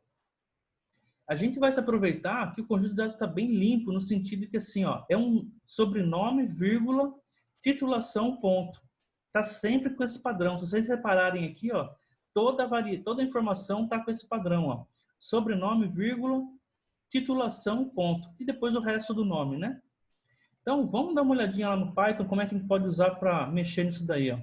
S1: A gente vai se aproveitar que o conjunto de dados está bem limpo, no sentido de que assim, ó, é um sobrenome, vírgula, titulação, ponto. Está sempre com esse padrão. Se vocês repararem aqui, ó, toda a informação está com esse padrão. Ó. Sobrenome, vírgula, titulação, ponto. E depois o resto do nome, né? Então, vamos dar uma olhadinha lá no Python, como é que a gente pode usar para mexer nisso daí. Ó.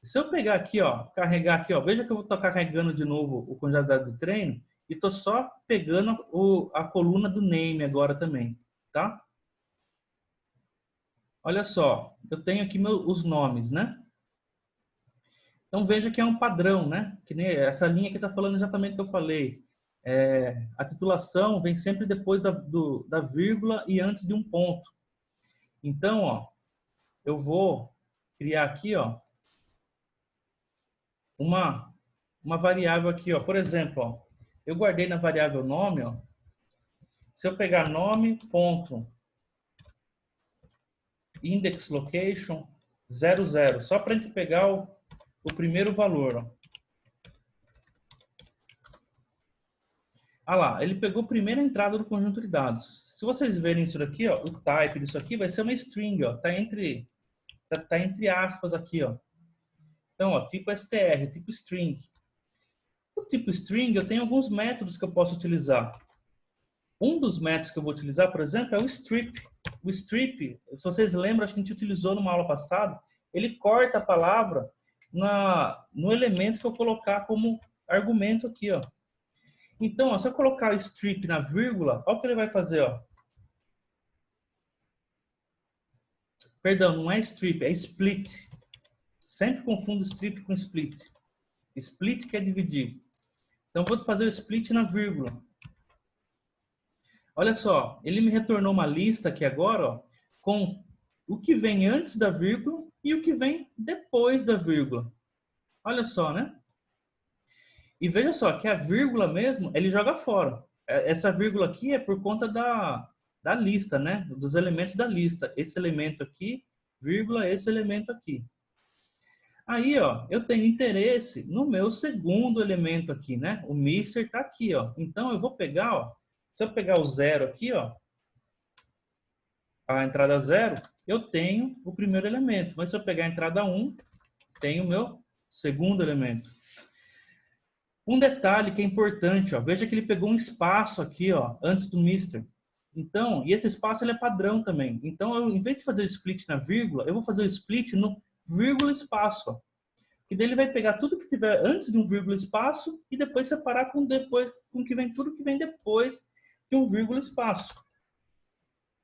S1: Se eu pegar aqui, ó, carregar aqui, ó, veja que eu vou estar carregando de novo o conjunto de dados do treino e estou só pegando a coluna do name agora também, tá? Olha só, eu tenho aqui os nomes, né? Então veja que é um padrão, né? Que nem essa linha aqui está falando exatamente o que eu falei. A titulação vem sempre depois da vírgula e antes de um ponto. Então, ó, eu vou criar aqui, ó, uma variável aqui, ó. Por exemplo, ó, eu guardei na variável nome, ó. Se eu pegar nome, ponto, index location 00, só para a gente pegar o primeiro valor, ó. Ah lá, ele pegou a primeira entrada do conjunto de dados. Se vocês verem isso daqui, ó, o type disso aqui vai ser uma string, ó, tá entre aspas aqui, ó. Então, ó, tipo str, tipo string. O tipo string, eu tenho alguns métodos que eu posso utilizar. Um dos métodos que eu vou utilizar, por exemplo, é o strip. O strip, se vocês lembram, acho que a gente utilizou numa aula passada, ele corta a palavra no elemento que eu colocar como argumento aqui, ó. Então, ó, se eu colocar o strip na vírgula, olha o que ele vai fazer, ó. Perdão, não é strip, é split. Sempre confundo strip com split. Split quer dividir. Então, vou fazer o split na vírgula. Olha só, ele me retornou uma lista aqui agora, ó, com o que vem antes da vírgula e o que vem depois da vírgula. Olha só, né? E veja só que a vírgula mesmo, ele joga fora. Essa vírgula aqui é por conta da lista, né? Dos elementos da lista. Esse elemento aqui, vírgula, esse elemento aqui. Aí, ó, eu tenho interesse no meu segundo elemento aqui, né? O Mister tá aqui, ó. Então, eu vou pegar, ó. Se eu pegar o 0 aqui, ó, a entrada 0, eu tenho o primeiro elemento. Mas se eu pegar a entrada 1, tenho o meu segundo elemento. Um detalhe que é importante, ó, veja que ele pegou um espaço aqui, ó, antes do Mister. Então, e esse espaço ele é padrão também. Então, eu, em vez de fazer o split na vírgula, eu vou fazer o split no vírgula espaço. Ó. Que daí ele vai pegar tudo que tiver antes de um vírgula espaço e depois separar com que vem tudo que vem depois de um vírgula espaço.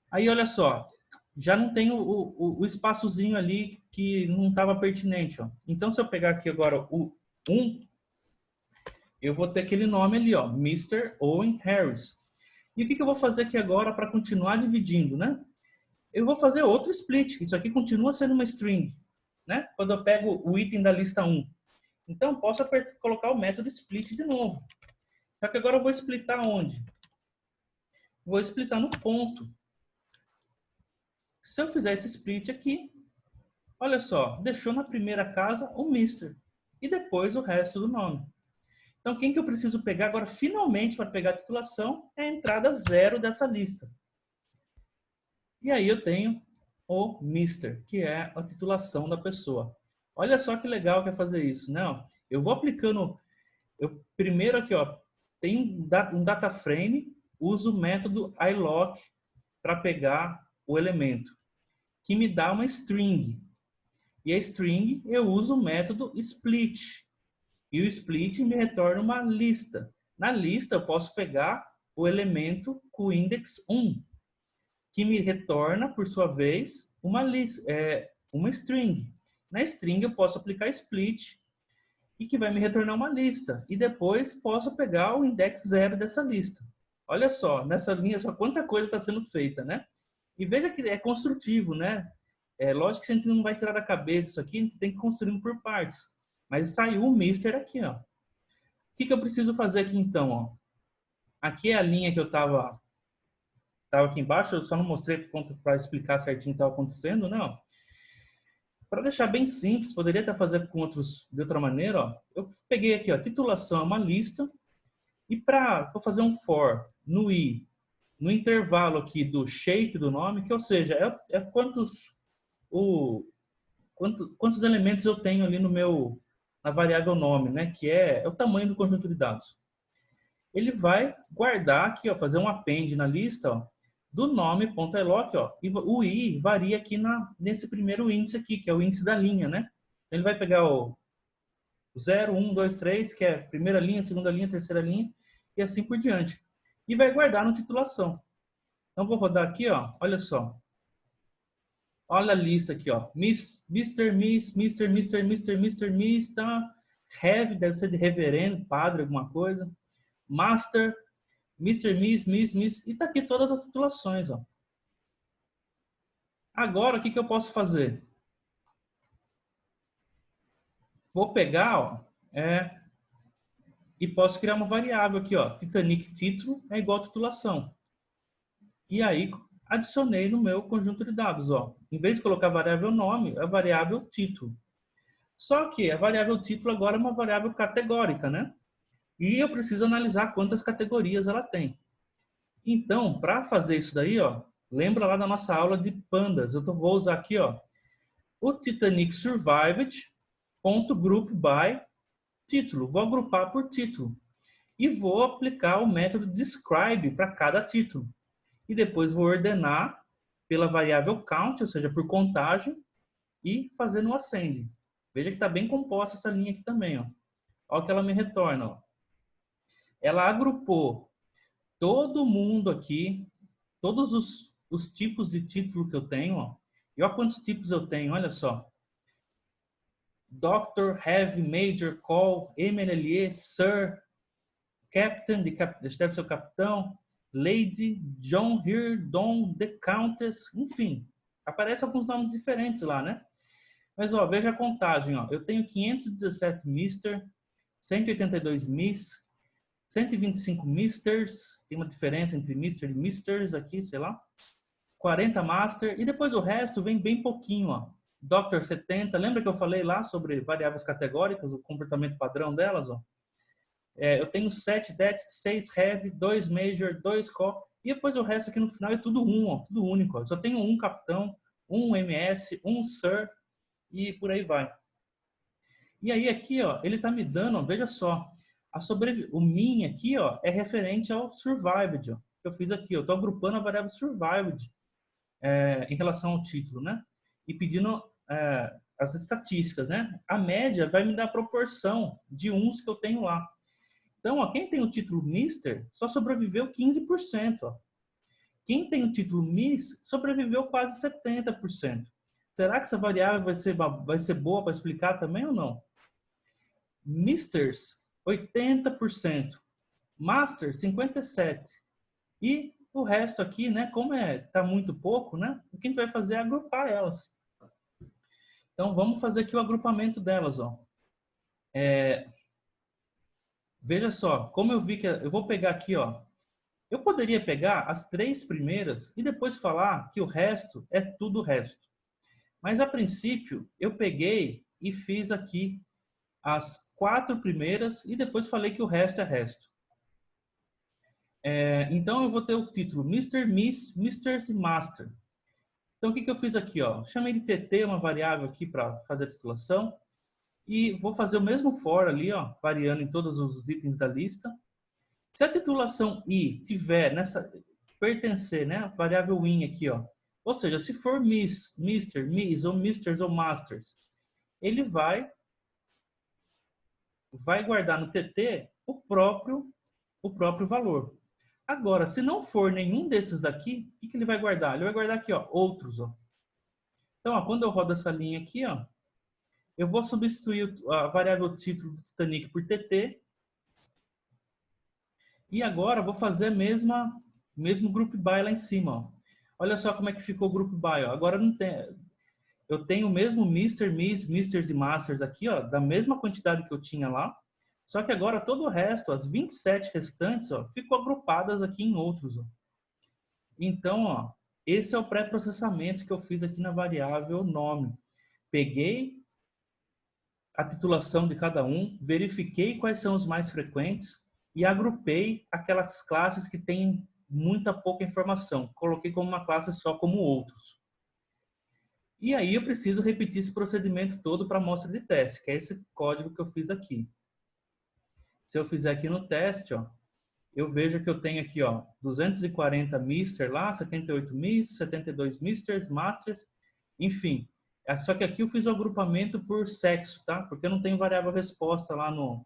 S1: Aí, olha só, já não tem o espaçozinho ali que não estava pertinente. Ó. Então, se eu pegar aqui agora o 1, eu vou ter aquele nome ali, ó, Mr. Owen Harris. E o que eu vou fazer aqui agora para continuar dividindo, né? Eu vou fazer outro split. Isso aqui continua sendo uma string, né? Quando eu pego o item da lista 1. Então, posso colocar o método split de novo. Só que agora eu vou splitar onde? Vou splitar no ponto. Se eu fizer esse split aqui, olha só, deixou na primeira casa o Mr. E depois o resto do nome. Então, quem que eu preciso pegar agora, finalmente, para pegar a titulação, é a entrada 0 dessa lista. E aí eu tenho o Mister, que é a titulação da pessoa. Olha só que legal que é fazer isso. Não, eu vou aplicando... primeiro aqui, ó, tem um data frame, uso o método iLock para pegar o elemento, que me dá uma string. E a string eu uso o método split. E o split me retorna uma lista. Na lista, eu posso pegar o elemento com o index 1, que me retorna, por sua vez, uma string. Na string, eu posso aplicar split, e que vai me retornar uma lista. E depois, posso pegar o index 0 dessa lista. Olha só, nessa linha, só quanta coisa está sendo feita, né? E veja que é construtivo, né? Lógico que a gente não vai tirar da cabeça isso aqui, a gente tem que construir por partes. Mas saiu o Mister aqui, ó. O que eu preciso fazer aqui então, ó? Aqui é a linha que eu tava aqui embaixo, eu só não mostrei para explicar certinho o que estava acontecendo, não. Para deixar bem simples, poderia até fazer de outra maneira, ó. Eu peguei aqui, ó, titulação é uma lista, E para fazer um for no i, no intervalo aqui do shape do nome, que ou seja, quantos elementos eu tenho ali na variável nome, né? Que é o tamanho do conjunto de dados. Ele vai guardar aqui, ó, fazer um append na lista, ó, do nome.iloc, ó, e o i varia aqui nesse primeiro índice aqui, que é o índice da linha, né? Ele vai pegar o 0, 1, 2, 3, que é a primeira linha, segunda linha, terceira linha, e assim por diante. E vai guardar na titulação. Então, vou rodar aqui, ó, olha só. Olha a lista aqui, ó. Mr., Miss, Mr., Mr., Mr., Mr., Miss, tá? Have, deve ser de reverendo, padre, alguma coisa. Master, Mr., Miss, Miss, Miss. E tá aqui todas as titulações, ó. Agora, o que eu posso fazer? Vou pegar, ó, e posso criar uma variável aqui, ó. Titanic título é igual a titulação. E aí, adicionei no meu conjunto de dados, ó. Em vez de colocar a variável nome, a variável título. Só que a variável título agora é uma variável categórica, né? E eu preciso analisar quantas categorias ela tem. Então, para fazer isso daí, ó, lembra lá da nossa aula de pandas. Eu vou usar aqui, ó, o Titanic Survived.group by título. Vou agrupar por título. E vou aplicar o método describe para cada título. E depois vou ordenar pela variável count, ou seja, por contagem, e fazer no ascend. Veja que está bem composta essa linha aqui também, ó. Olha o que ela me retorna, ó. Ela agrupou todo mundo aqui, todos os tipos de título que eu tenho, ó. E olha quantos tipos eu tenho, olha só. Doctor, Heavy, Major, Call, MLE, Sir, Captain, deve ser o capitão, Lady, John, Here, Don, The Countess, enfim. Aparecem alguns nomes diferentes lá, né? Mas, ó, veja a contagem, ó. Eu tenho 517 Mr., 182 Miss, 125 Misters, tem uma diferença entre Mr. e Misters aqui, sei lá. 40 Master, e depois o resto vem bem pouquinho, ó. Doctor 70, lembra que eu falei lá sobre variáveis categóricas, o comportamento padrão delas, ó? Eu tenho 7 Det, 6 Heavy, 2 Major, 2 Core, e depois o resto aqui no final é tudo ó, tudo único. Ó. Eu só tenho um capitão, um MS, um Sir, e por aí vai. E aí aqui, ó, ele tá me dando, ó, veja só, o min aqui, ó, é referente ao survived, ó, que eu fiz aqui. Eu tô agrupando a variável survived em relação ao título, né? E pedindo as estatísticas, né? A média vai me dar a proporção de uns que eu tenho lá. Então, ó, quem tem o título Mister só sobreviveu 15%. Ó. Quem tem o título Miss sobreviveu quase 70%. Será que essa variável vai ser boa para explicar também ou não? Misters, 80%. Masters, 57%. E o resto aqui, né, como tá muito pouco, né, o que a gente vai fazer é agrupar elas. Então, vamos fazer aqui o agrupamento delas. Ó. Veja só, como eu vi que eu vou pegar aqui, ó. Eu poderia pegar as 3 primeiras e depois falar que o resto é tudo o resto. Mas, a princípio, eu peguei e fiz aqui as 4 primeiras e depois falei que o resto é resto. Então, eu vou ter o título Mr., Miss, Misters e Master. Então, o que eu fiz aqui? Ó? Chamei de TT, uma variável aqui para fazer a titulação. E vou fazer o mesmo for ali, ó, variando em todos os itens da lista. Se a titulação i tiver pertencer, né, variável in aqui, ó, ou seja, se for Miss, Mr., Miss, ou Misters ou Masters, ele vai guardar no TT o próprio valor. Agora, se não for nenhum desses daqui, o que ele vai guardar? Ele vai guardar aqui, ó, outros, ó. Então, ó, quando eu rodo essa linha aqui, ó, eu vou substituir a variável título do Titanic por TT. E agora vou fazer mesmo group by lá em cima. Ó. Olha só como é que ficou o group by. Ó. Agora não tem, eu tenho o mesmo Mr., Miss, Misters e Masters aqui, ó, da mesma quantidade que eu tinha lá. Só que agora todo o resto, as 27 restantes, ó, ficou agrupadas aqui em outros. Ó. Então, ó, esse é o pré-processamento que eu fiz aqui na variável nome. Peguei a titulação de cada um, verifiquei quais são os mais frequentes, e agrupei aquelas classes que têm muita pouca informação. Coloquei como uma classe só como outros. E aí eu preciso repetir esse procedimento todo para a amostra de teste, que é esse código que eu fiz aqui. Se eu fizer aqui no teste, ó, eu vejo que eu tenho aqui, ó, 240 Mister lá, 78 Miss, 72 Misters, Masters, enfim. Só que aqui eu fiz o agrupamento por sexo, tá? Porque eu não tenho variável resposta lá no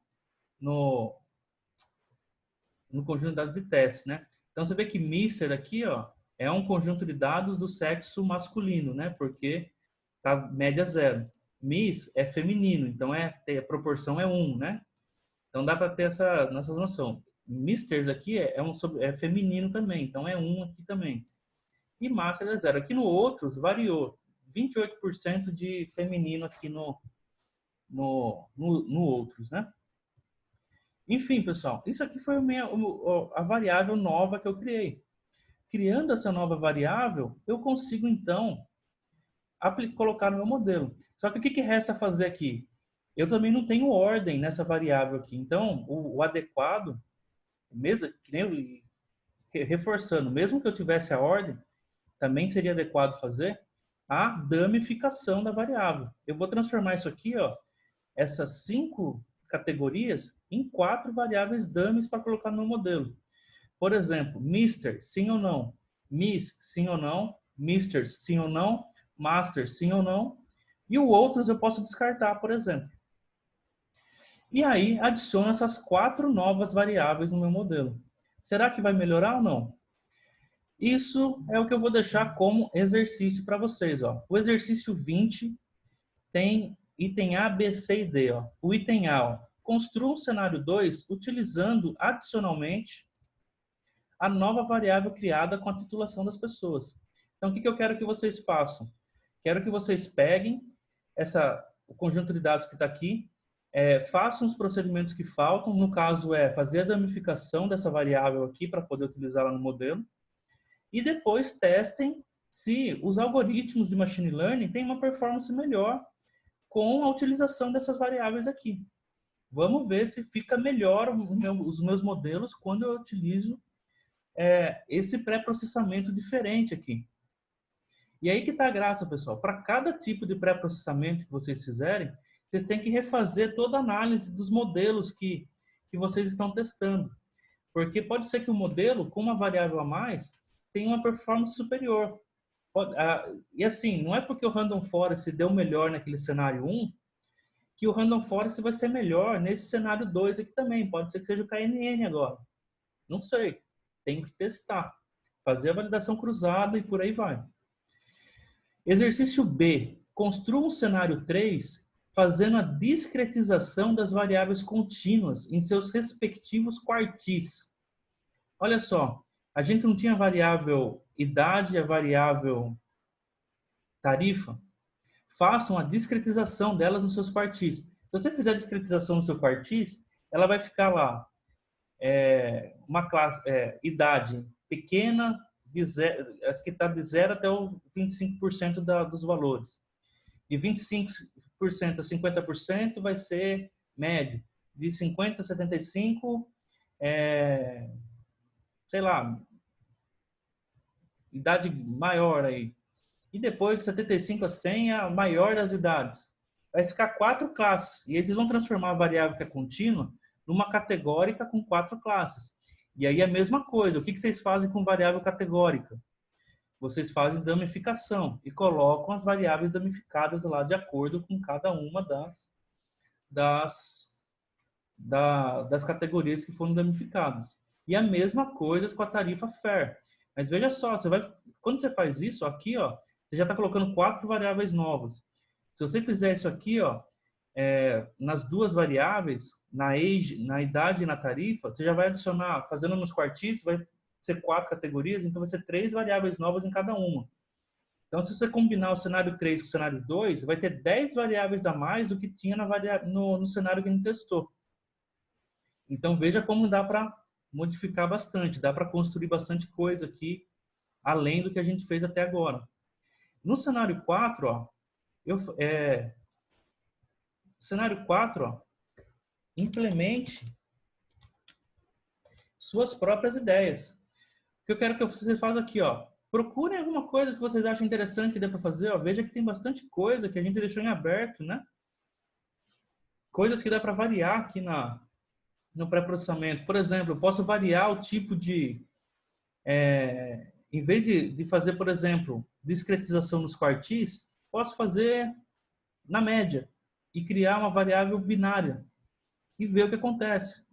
S1: conjunto de dados de teste, né? Então você vê que Mister aqui, ó, é um conjunto de dados do sexo masculino, né? Porque tá média 0. Miss é feminino, então a proporção é 1, né? Então dá para ter essa noção. Misters aqui é feminino também, então é 1 aqui também. E Master é 0. Aqui no outros variou 28% de feminino aqui no outros, né? Enfim, pessoal, isso aqui foi a variável nova que eu criei. Criando essa nova variável, eu consigo, então, colocar no meu modelo. Só que o que resta fazer aqui? Eu também não tenho ordem nessa variável aqui. Então, o adequado, mesmo que nem reforçando, mesmo que eu tivesse a ordem, também seria adequado fazer a damificação da variável. Eu vou transformar isso aqui, ó, essas 5 categorias em 4 variáveis dummies para colocar no meu modelo. Por exemplo, Mister, sim ou não. Miss, sim ou não. Misters, sim ou não. Master, sim ou não. E o outros eu posso descartar, por exemplo. E aí, adiciono essas 4 novas variáveis no meu modelo. Será que vai melhorar ou não? Isso é o que eu vou deixar como exercício para vocês. Ó. O exercício 20 tem item A, B, C e D. Ó. O item A, ó, construa um cenário 2 utilizando adicionalmente a nova variável criada com a titulação das pessoas. Então, o que eu quero que vocês façam? Quero que vocês peguem o conjunto de dados que está aqui, façam os procedimentos que faltam, no caso fazer a damificação dessa variável aqui para poder utilizá-la no modelo, e depois testem se os algoritmos de machine learning têm uma performance melhor com a utilização dessas variáveis aqui. Vamos ver se fica melhor os meus modelos quando eu utilizo esse pré-processamento diferente aqui. E aí que está a graça, pessoal. Para cada tipo de pré-processamento que vocês fizerem, vocês têm que refazer toda a análise dos modelos que vocês estão testando. Porque pode ser que o modelo, com uma variável a mais, tenha uma performance superior. E assim, não é porque o Random Forest deu melhor naquele cenário 1, que o Random Forest vai ser melhor nesse cenário 2 aqui também. Pode ser que seja o KNN agora. Não sei. Tem que testar. Fazer a validação cruzada e por aí vai. Exercício B. Construa um cenário 3 fazendo a discretização das variáveis contínuas em seus respectivos quartis. Olha só, a gente não tinha a variável idade e a variável tarifa? Façam a discretização delas nos seus quartis. Se você fizer a discretização no seu quartis, ela vai ficar lá uma classe, idade pequena, acho que está de 0 até o 25% dos valores. De 25% a 50% vai ser médio. De 50 a 75, sei lá, idade maior aí. E depois de 75 a 100, a maior das idades. Vai ficar 4 classes. E eles vão transformar a variável que é contínua numa categórica com 4 classes. E aí a mesma coisa. O que vocês fazem com variável categórica? Vocês fazem damificação e colocam as variáveis damificadas lá de acordo com cada uma das categorias que foram damificadas. E a mesma coisa com a tarifa FAIR. Mas veja só, quando você faz isso aqui, ó, você já está colocando 4 variáveis novas. Se você fizer isso aqui, ó, nas duas variáveis, na age, na idade e na tarifa, você já vai adicionar, fazendo nos quartis, vai ser 4 categorias, então vai ser 3 variáveis novas em cada uma. Então, se você combinar o cenário 3 com o cenário 2, vai ter 10 variáveis a mais do que tinha no cenário que a gente testou. Então, veja como dá para modificar bastante, dá para construir bastante coisa aqui, além do que a gente fez até agora. No cenário 4, ó, cenário 4, ó, implemente suas próprias ideias. O que eu quero que vocês façam aqui, ó, procurem alguma coisa que vocês acham interessante que dê para fazer, ó. Veja que tem bastante coisa que a gente deixou em aberto, né? Coisas que dá para variar aqui no pré-processamento. Por exemplo, eu posso variar o tipo de... em vez de fazer, por exemplo, discretização nos quartis, posso fazer na média e criar uma variável binária e ver o que acontece.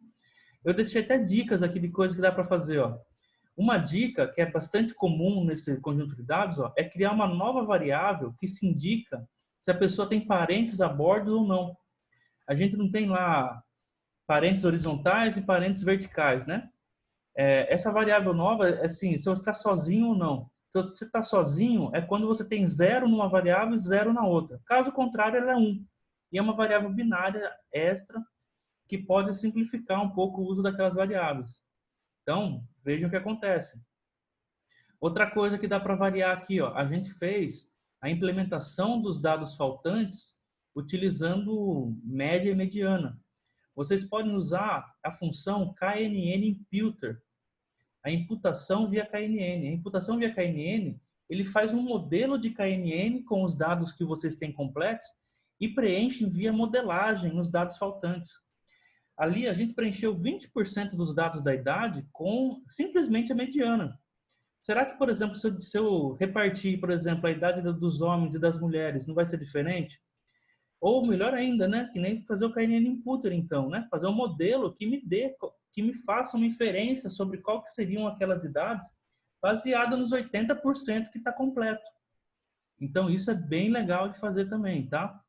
S1: Eu deixei até dicas aqui de coisas que dá para fazer, ó. Uma dica que é bastante comum nesse conjunto de dados, ó, é criar uma nova variável que se indica se a pessoa tem parentes a bordo ou não. A gente não tem lá parentes horizontais e parentes verticais, né? Essa variável nova é assim, se você está sozinho ou não. Se você está sozinho, é quando você tem 0 numa variável e 0 na outra. Caso contrário, ela é 1. E é uma variável binária extra que pode simplificar um pouco o uso daquelas variáveis. Então, vejam o que acontece. Outra coisa que dá para variar aqui, ó, a gente fez a implementação dos dados faltantes utilizando média e mediana. Vocês podem usar a função knn-imputer, a imputação via KNN. A imputação via KNN, ele faz um modelo de KNN com os dados que vocês têm completos e preenche via modelagem nos dados faltantes. Ali a gente preencheu 20% dos dados da idade com simplesmente a mediana. Será que, por exemplo, se eu repartir, por exemplo, a idade dos homens e das mulheres, não vai ser diferente? Ou melhor ainda, né? Que nem fazer o KNN Imputer, então, né? Fazer um modelo que me faça uma inferência sobre qual que seriam aquelas idades baseada nos 80% que está completo. Então, isso é bem legal de fazer também, tá?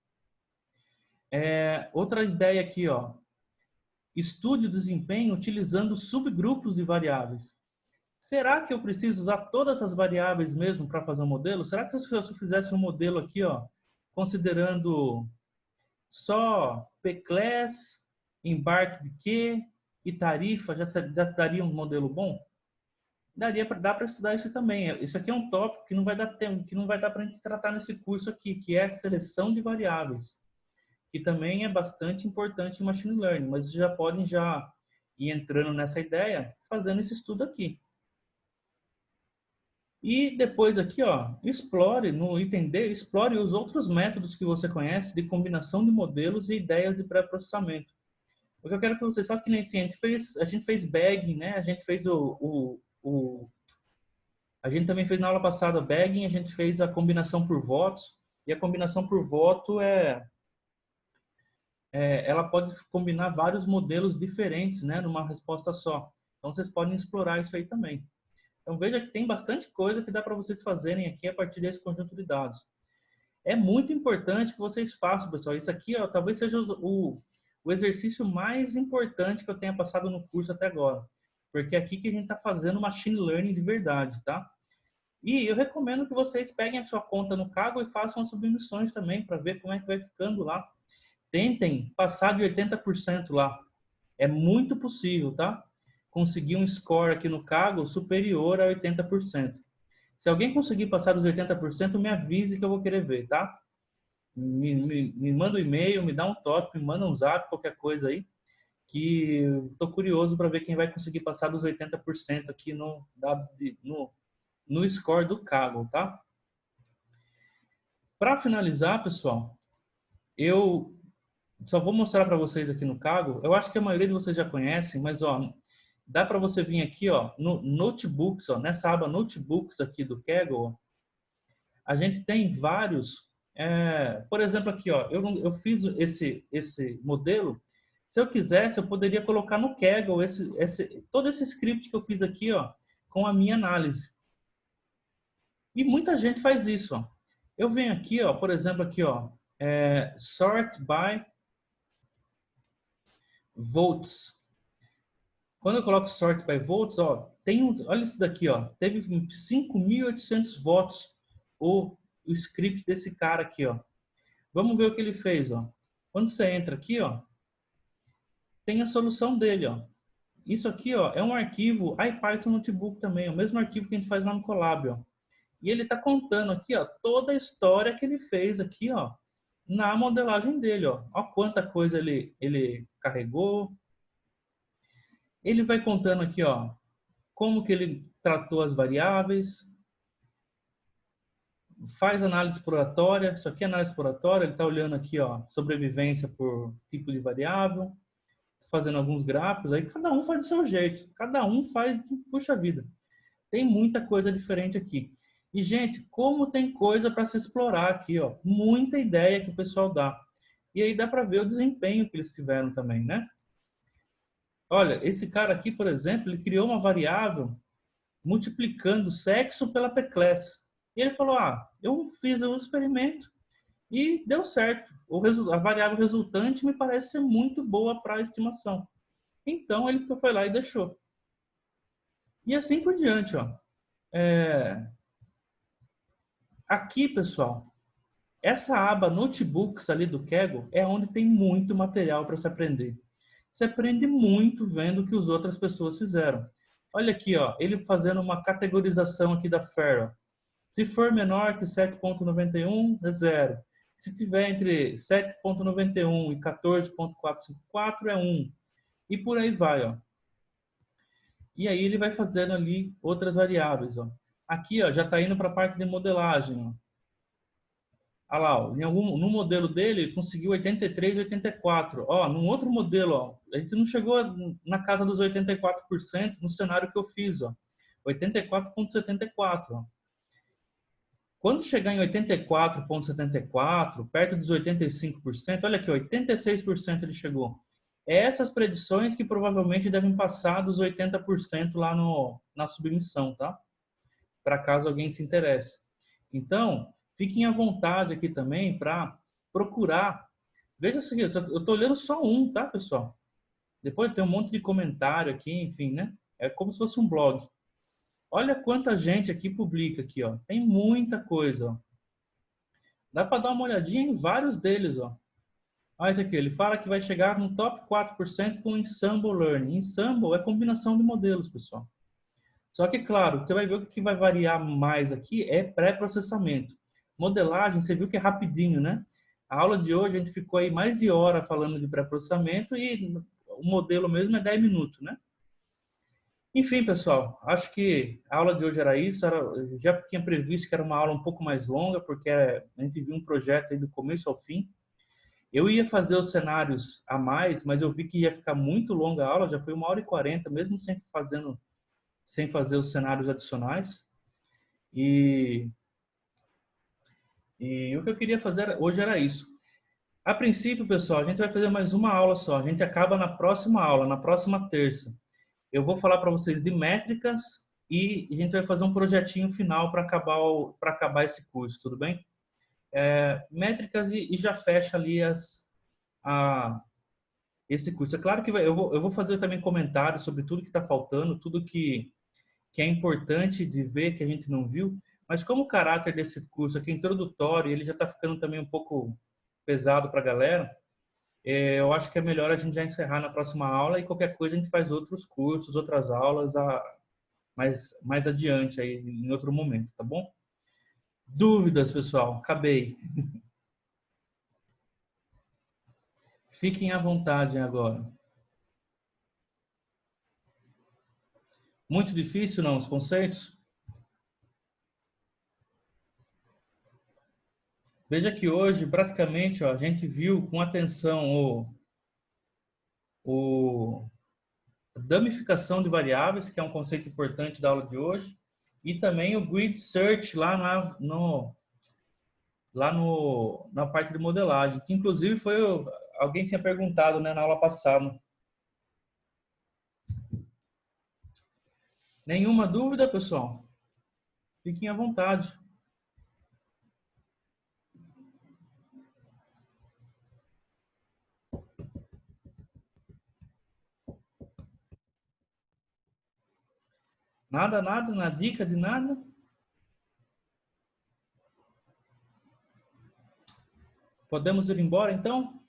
S1: Outra ideia aqui, ó. Estude o desempenho utilizando subgrupos de variáveis. Será que eu preciso usar todas essas variáveis mesmo para fazer um modelo? Será que se eu fizesse um modelo aqui, ó, considerando só P-Class, embarque de Q e tarifa, já daria um modelo bom? Dá para estudar isso também. Isso aqui é um tópico que não vai dar tempo, que não vai dar para a gente tratar nesse curso aqui, que é seleção de variáveis, que também é bastante importante em machine learning, mas já podem já ir entrando nessa ideia fazendo esse estudo aqui. E depois aqui, ó, explore no item D, explore os outros métodos que você conhece de combinação de modelos e ideias de pré-processamento. O que eu quero que vocês façam, que nem assim, a gente fez bagging, né? A gente fez a gente também fez na aula passada bagging, a gente fez a combinação por votos, e a combinação por voto ela pode combinar vários modelos diferentes, né, numa resposta só. Então vocês podem explorar isso aí também. Então veja que tem bastante coisa que dá para vocês fazerem aqui a partir desse conjunto de dados. É muito importante que vocês façam, pessoal. Isso aqui, ó, talvez seja o exercício mais importante que eu tenha passado no curso até agora. Porque é aqui que a gente está fazendo machine learning de verdade, tá? E eu recomendo que vocês peguem a sua conta no Kaggle e façam as submissões também para ver como é que vai ficando lá. Tentem passar de 80% lá. É muito possível, tá? Conseguir um score aqui no Kaggle superior a 80%. Se alguém conseguir passar dos 80%, me avise que eu vou querer ver, tá? Me manda um e-mail, me dá um toque, me manda um zap, qualquer coisa aí, que eu tô curioso para ver quem vai conseguir passar dos 80% aqui no score do Kaggle, tá? Para finalizar, pessoal, eu só vou mostrar para vocês aqui no Kaggle. Eu acho que a maioria de vocês já conhecem, mas ó, dá para você vir aqui, ó, no Notebooks, ó, nessa aba Notebooks aqui do Kaggle, ó, a gente tem vários. Por exemplo, aqui, ó, eu fiz esse modelo. Se eu quisesse, eu poderia colocar no Kaggle todo esse script que eu fiz aqui, ó, com a minha análise. E muita gente faz isso, ó. Eu venho aqui, ó, por exemplo, aqui, ó, sort by votes. Quando eu coloco sort by votes, ó, olha isso daqui, ó, teve 5.800 votos o script desse cara aqui, ó. Vamos ver o que ele fez, ó. Quando você entra aqui, ó, tem a solução dele, ó. Isso aqui, ó, é um arquivo IPython Notebook também, o mesmo arquivo que a gente faz lá no Colab, ó. E ele está contando aqui, ó, toda a história que ele fez aqui, ó, na modelagem dele, ó. Ó quanta coisa ele carregou. Ele vai contando aqui, ó, como que ele tratou as variáveis, faz análise exploratória. Isso aqui é análise exploratória, ele está olhando aqui, ó, sobrevivência por tipo de variável, fazendo alguns gráficos, aí cada um faz do seu jeito, cada um faz, puxa vida. Tem muita coisa diferente aqui. E, gente, como tem coisa para se explorar aqui, ó, muita ideia que o pessoal dá. E aí dá para ver o desempenho que eles tiveram também, né? Olha, esse cara aqui, por exemplo, ele criou uma variável multiplicando sexo pela P-class. E ele falou, eu fiz o experimento e deu certo. A variável resultante me parece ser muito boa para a estimação. Então, ele foi lá e deixou. E assim por diante, ó. Aqui, pessoal, essa aba Notebooks ali do Kaggle é onde tem muito material para se aprender. Você aprende muito vendo o que as outras pessoas fizeram. Olha aqui, ó, ele fazendo uma categorização aqui da FAIR. Se for menor que 7.91, é 0. Se tiver entre 7.91 e 14.454, é 1. E por aí vai, ó. E aí ele vai fazendo ali outras variáveis, ó. Aqui, ó, já está indo para a parte de modelagem, ó. Olha lá, ó, no modelo dele, ele conseguiu 83, 84. Ó, num outro modelo, ó, a gente não chegou na casa dos 84% no cenário que eu fiz, ó. 84,74. Ó. Quando chegar em 84,74, perto dos 85%, olha aqui, 86% ele chegou. Essas predições que provavelmente devem passar dos 80% lá na submissão, tá? Para caso alguém se interesse. Então, fiquem à vontade aqui também para procurar. Veja o seguinte, eu estou olhando só um, tá, pessoal? Depois tem um monte de comentário aqui, enfim, né? É como se fosse um blog. Olha quanta gente aqui publica aqui, ó. Tem muita coisa, ó. Dá para dar uma olhadinha em vários deles, ó. Olha esse aqui, ele fala que vai chegar no top 4% com Ensemble Learning. Ensemble é combinação de modelos, pessoal. Só que, claro, você vai ver o que vai variar mais aqui é pré-processamento. Modelagem, você viu que é rapidinho, né? A aula de hoje a gente ficou aí mais de hora falando de pré-processamento e o modelo mesmo é 10 minutos, né? Enfim, pessoal, acho que a aula de hoje era isso. Já tinha previsto que era uma aula um pouco mais longa, porque a gente viu um projeto aí do começo ao fim. Eu ia fazer os cenários a mais, mas eu vi que ia ficar muito longa a aula, já foi 1h40, mesmo sem fazer os cenários adicionais. E o que eu queria fazer hoje era isso. A princípio, pessoal, a gente vai fazer mais uma aula só. A gente acaba na próxima aula, na próxima terça. Eu vou falar para vocês de métricas e a gente vai fazer um projetinho final para acabar esse curso, tudo bem? Métricas e já fecha ali esse curso. É claro que eu vou fazer também comentários sobre tudo que está faltando, tudo que é importante de ver que a gente não viu, mas como o caráter desse curso aqui é introdutório, ele já está ficando também um pouco pesado para a galera, eu acho que é melhor a gente já encerrar na próxima aula e qualquer coisa a gente faz outros cursos, outras aulas mais adiante, aí, em outro momento, tá bom? Dúvidas, pessoal? Acabei. Fiquem à vontade agora. Muito difícil, não, os conceitos? Veja que hoje, praticamente, ó, a gente viu com atenção a damificação de variáveis, que é um conceito importante da aula de hoje, e também o grid search lá na parte de modelagem, que inclusive alguém tinha perguntado, né, na aula passada. Nenhuma dúvida, pessoal? Fiquem à vontade. Nada, na dica de nada? Podemos ir embora, então?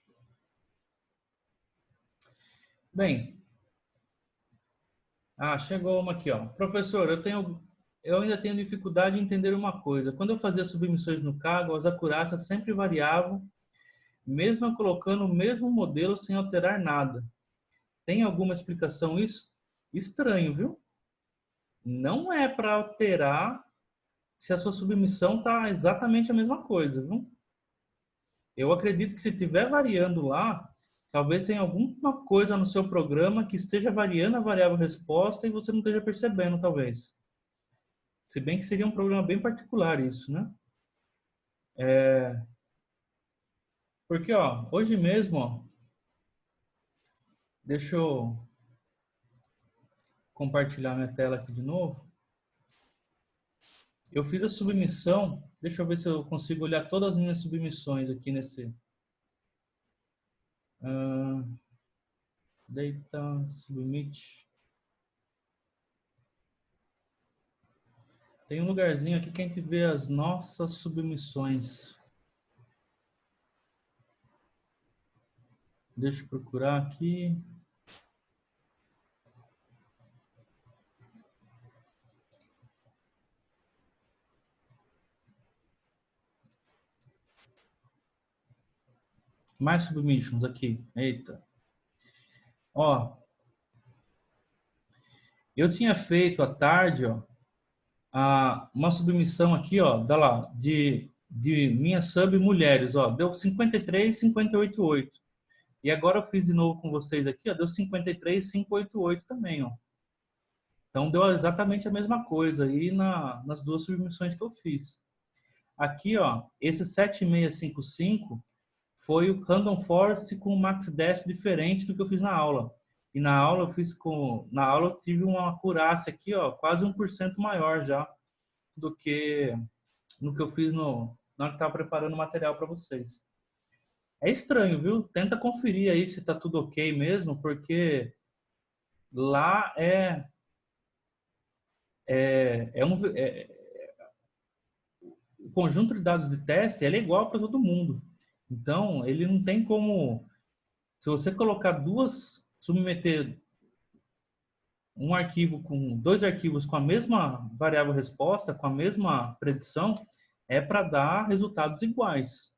S1: Bem, chegou uma aqui, ó. Professor, eu ainda tenho dificuldade em entender uma coisa. Quando eu fazia submissões no Kaggle, as acurácias sempre variavam, mesmo colocando o mesmo modelo sem alterar nada. Tem alguma explicação isso? Estranho, viu? Não é para alterar se a sua submissão está exatamente a mesma coisa, viu? Eu acredito que se estiver variando lá, talvez tenha alguma coisa no seu programa que esteja variando a variável resposta e você não esteja percebendo, talvez. Se bem que seria um problema bem particular isso, né? Porque, ó, hoje mesmo, ó, deixa eu compartilhar minha tela aqui de novo. Eu fiz a submissão, deixa eu ver se eu consigo olhar todas as minhas submissões aqui nesse... Data Submit. Tem um lugarzinho aqui que a gente vê as nossas submissões. Deixa eu procurar aqui. Mais submissions aqui. Eita. Ó. Eu tinha feito à tarde, ó, uma submissão aqui, ó, dá lá, de minha sub mulheres, ó, deu 53,588. E agora eu fiz de novo com vocês aqui, ó, deu 53,588 também, ó. Então deu exatamente a mesma coisa aí nas duas submissões que eu fiz. Aqui, ó, esse 7655 foi o Random Forest com o Max Dash diferente do que eu fiz na aula. E na aula eu tive uma acurácia aqui, ó, quase 1% maior já do que no que eu fiz na hora que estava preparando o material para vocês. É estranho, viu? Tenta conferir aí se está tudo ok mesmo, porque lá o conjunto de dados de teste é igual para todo mundo. Então, ele não tem como... Se você colocar submeter um arquivo com dois arquivos com a mesma variável resposta, com a mesma predição, é para dar resultados iguais.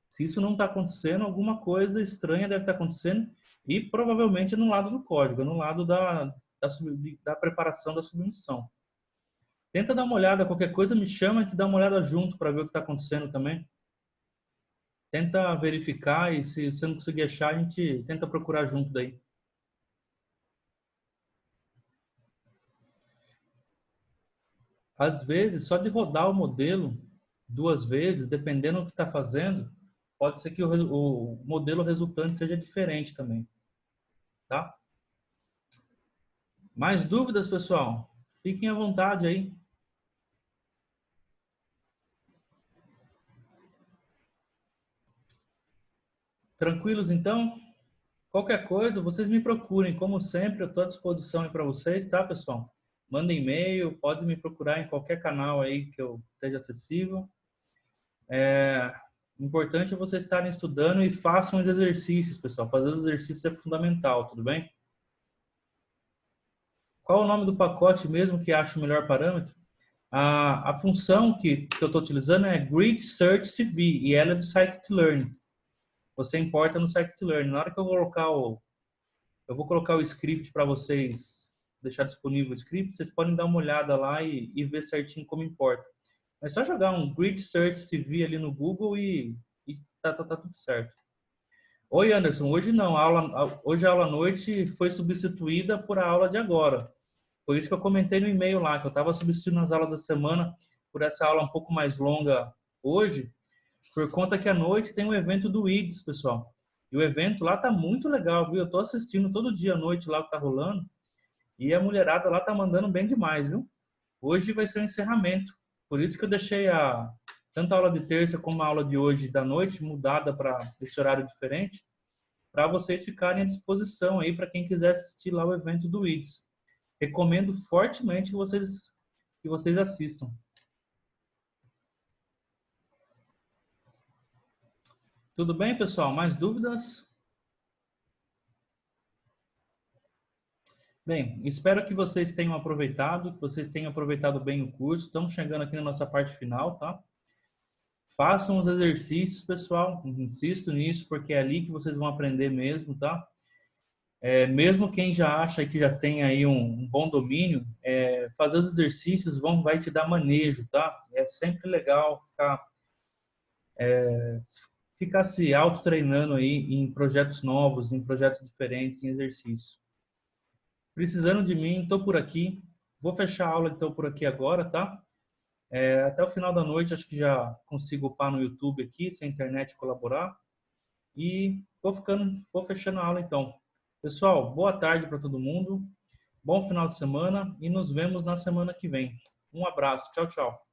S1: Se isso não está acontecendo, alguma coisa estranha deve estar acontecendo e provavelmente no lado do código, no lado da preparação da submissão. Tenta dar uma olhada, qualquer coisa me chama e te dá uma olhada junto para ver o que está acontecendo também. Tenta verificar e se você não conseguir achar, a gente tenta procurar junto daí. Às vezes, só de rodar o modelo 2 vezes, dependendo do que está fazendo, pode ser que o modelo resultante seja diferente também. Tá? Mais dúvidas, pessoal? Fiquem à vontade aí. Tranquilos, então? Qualquer coisa, vocês me procurem. Como sempre, eu estou à disposição para vocês, tá, pessoal? Mandem e-mail, pode me procurar em qualquer canal aí que eu esteja acessível. O importante é vocês estarem estudando e façam os exercícios, pessoal. Fazer os exercícios é fundamental, tudo bem? Qual o nome do pacote mesmo que acha o melhor parâmetro? A função que eu estou utilizando é Grid Search CV e ela é do Scikit-Learn. Você importa no Scikit-Learn. Na hora que eu vou colocar o script para vocês, deixar disponível o script, vocês podem dar uma olhada lá e ver certinho como importa. É só jogar um Grid Search CV ali no Google e tá tudo certo. Oi, Anderson. Hoje não. Hoje a aula à noite foi substituída por a aula de agora. Por isso que eu comentei no e-mail lá, que eu estava substituindo as aulas da semana por essa aula um pouco mais longa hoje, por conta que à noite tem um evento do IDS, pessoal. E o evento lá tá muito legal, viu? Eu estou assistindo todo dia à noite lá o que tá rolando. E a mulherada lá tá mandando bem demais, viu? Hoje vai ser o encerramento. Por isso que eu deixei tanto a aula de terça como a aula de hoje da noite mudada para esse horário diferente, para vocês ficarem à disposição aí para quem quiser assistir lá o evento do IDS. Recomendo fortemente que vocês assistam. Tudo bem, pessoal? Mais dúvidas? Bem, espero que vocês tenham aproveitado, bem o curso. Estamos chegando aqui na nossa parte final, tá? Façam os exercícios, pessoal. Insisto nisso, porque é ali que vocês vão aprender mesmo, tá? Mesmo quem já acha que já tem aí um bom domínio, fazer os exercícios vai te dar manejo, tá? É sempre legal ficar se auto-treinando aí em projetos novos, em projetos diferentes, em exercício. Precisando de mim, estou por aqui. Vou fechar a aula então por aqui agora, tá? Até o final da noite acho que já consigo upar no YouTube aqui, se a internet colaborar. E vou fechando a aula então. Pessoal, boa tarde para todo mundo. Bom final de semana e nos vemos na semana que vem. Um abraço. Tchau, tchau.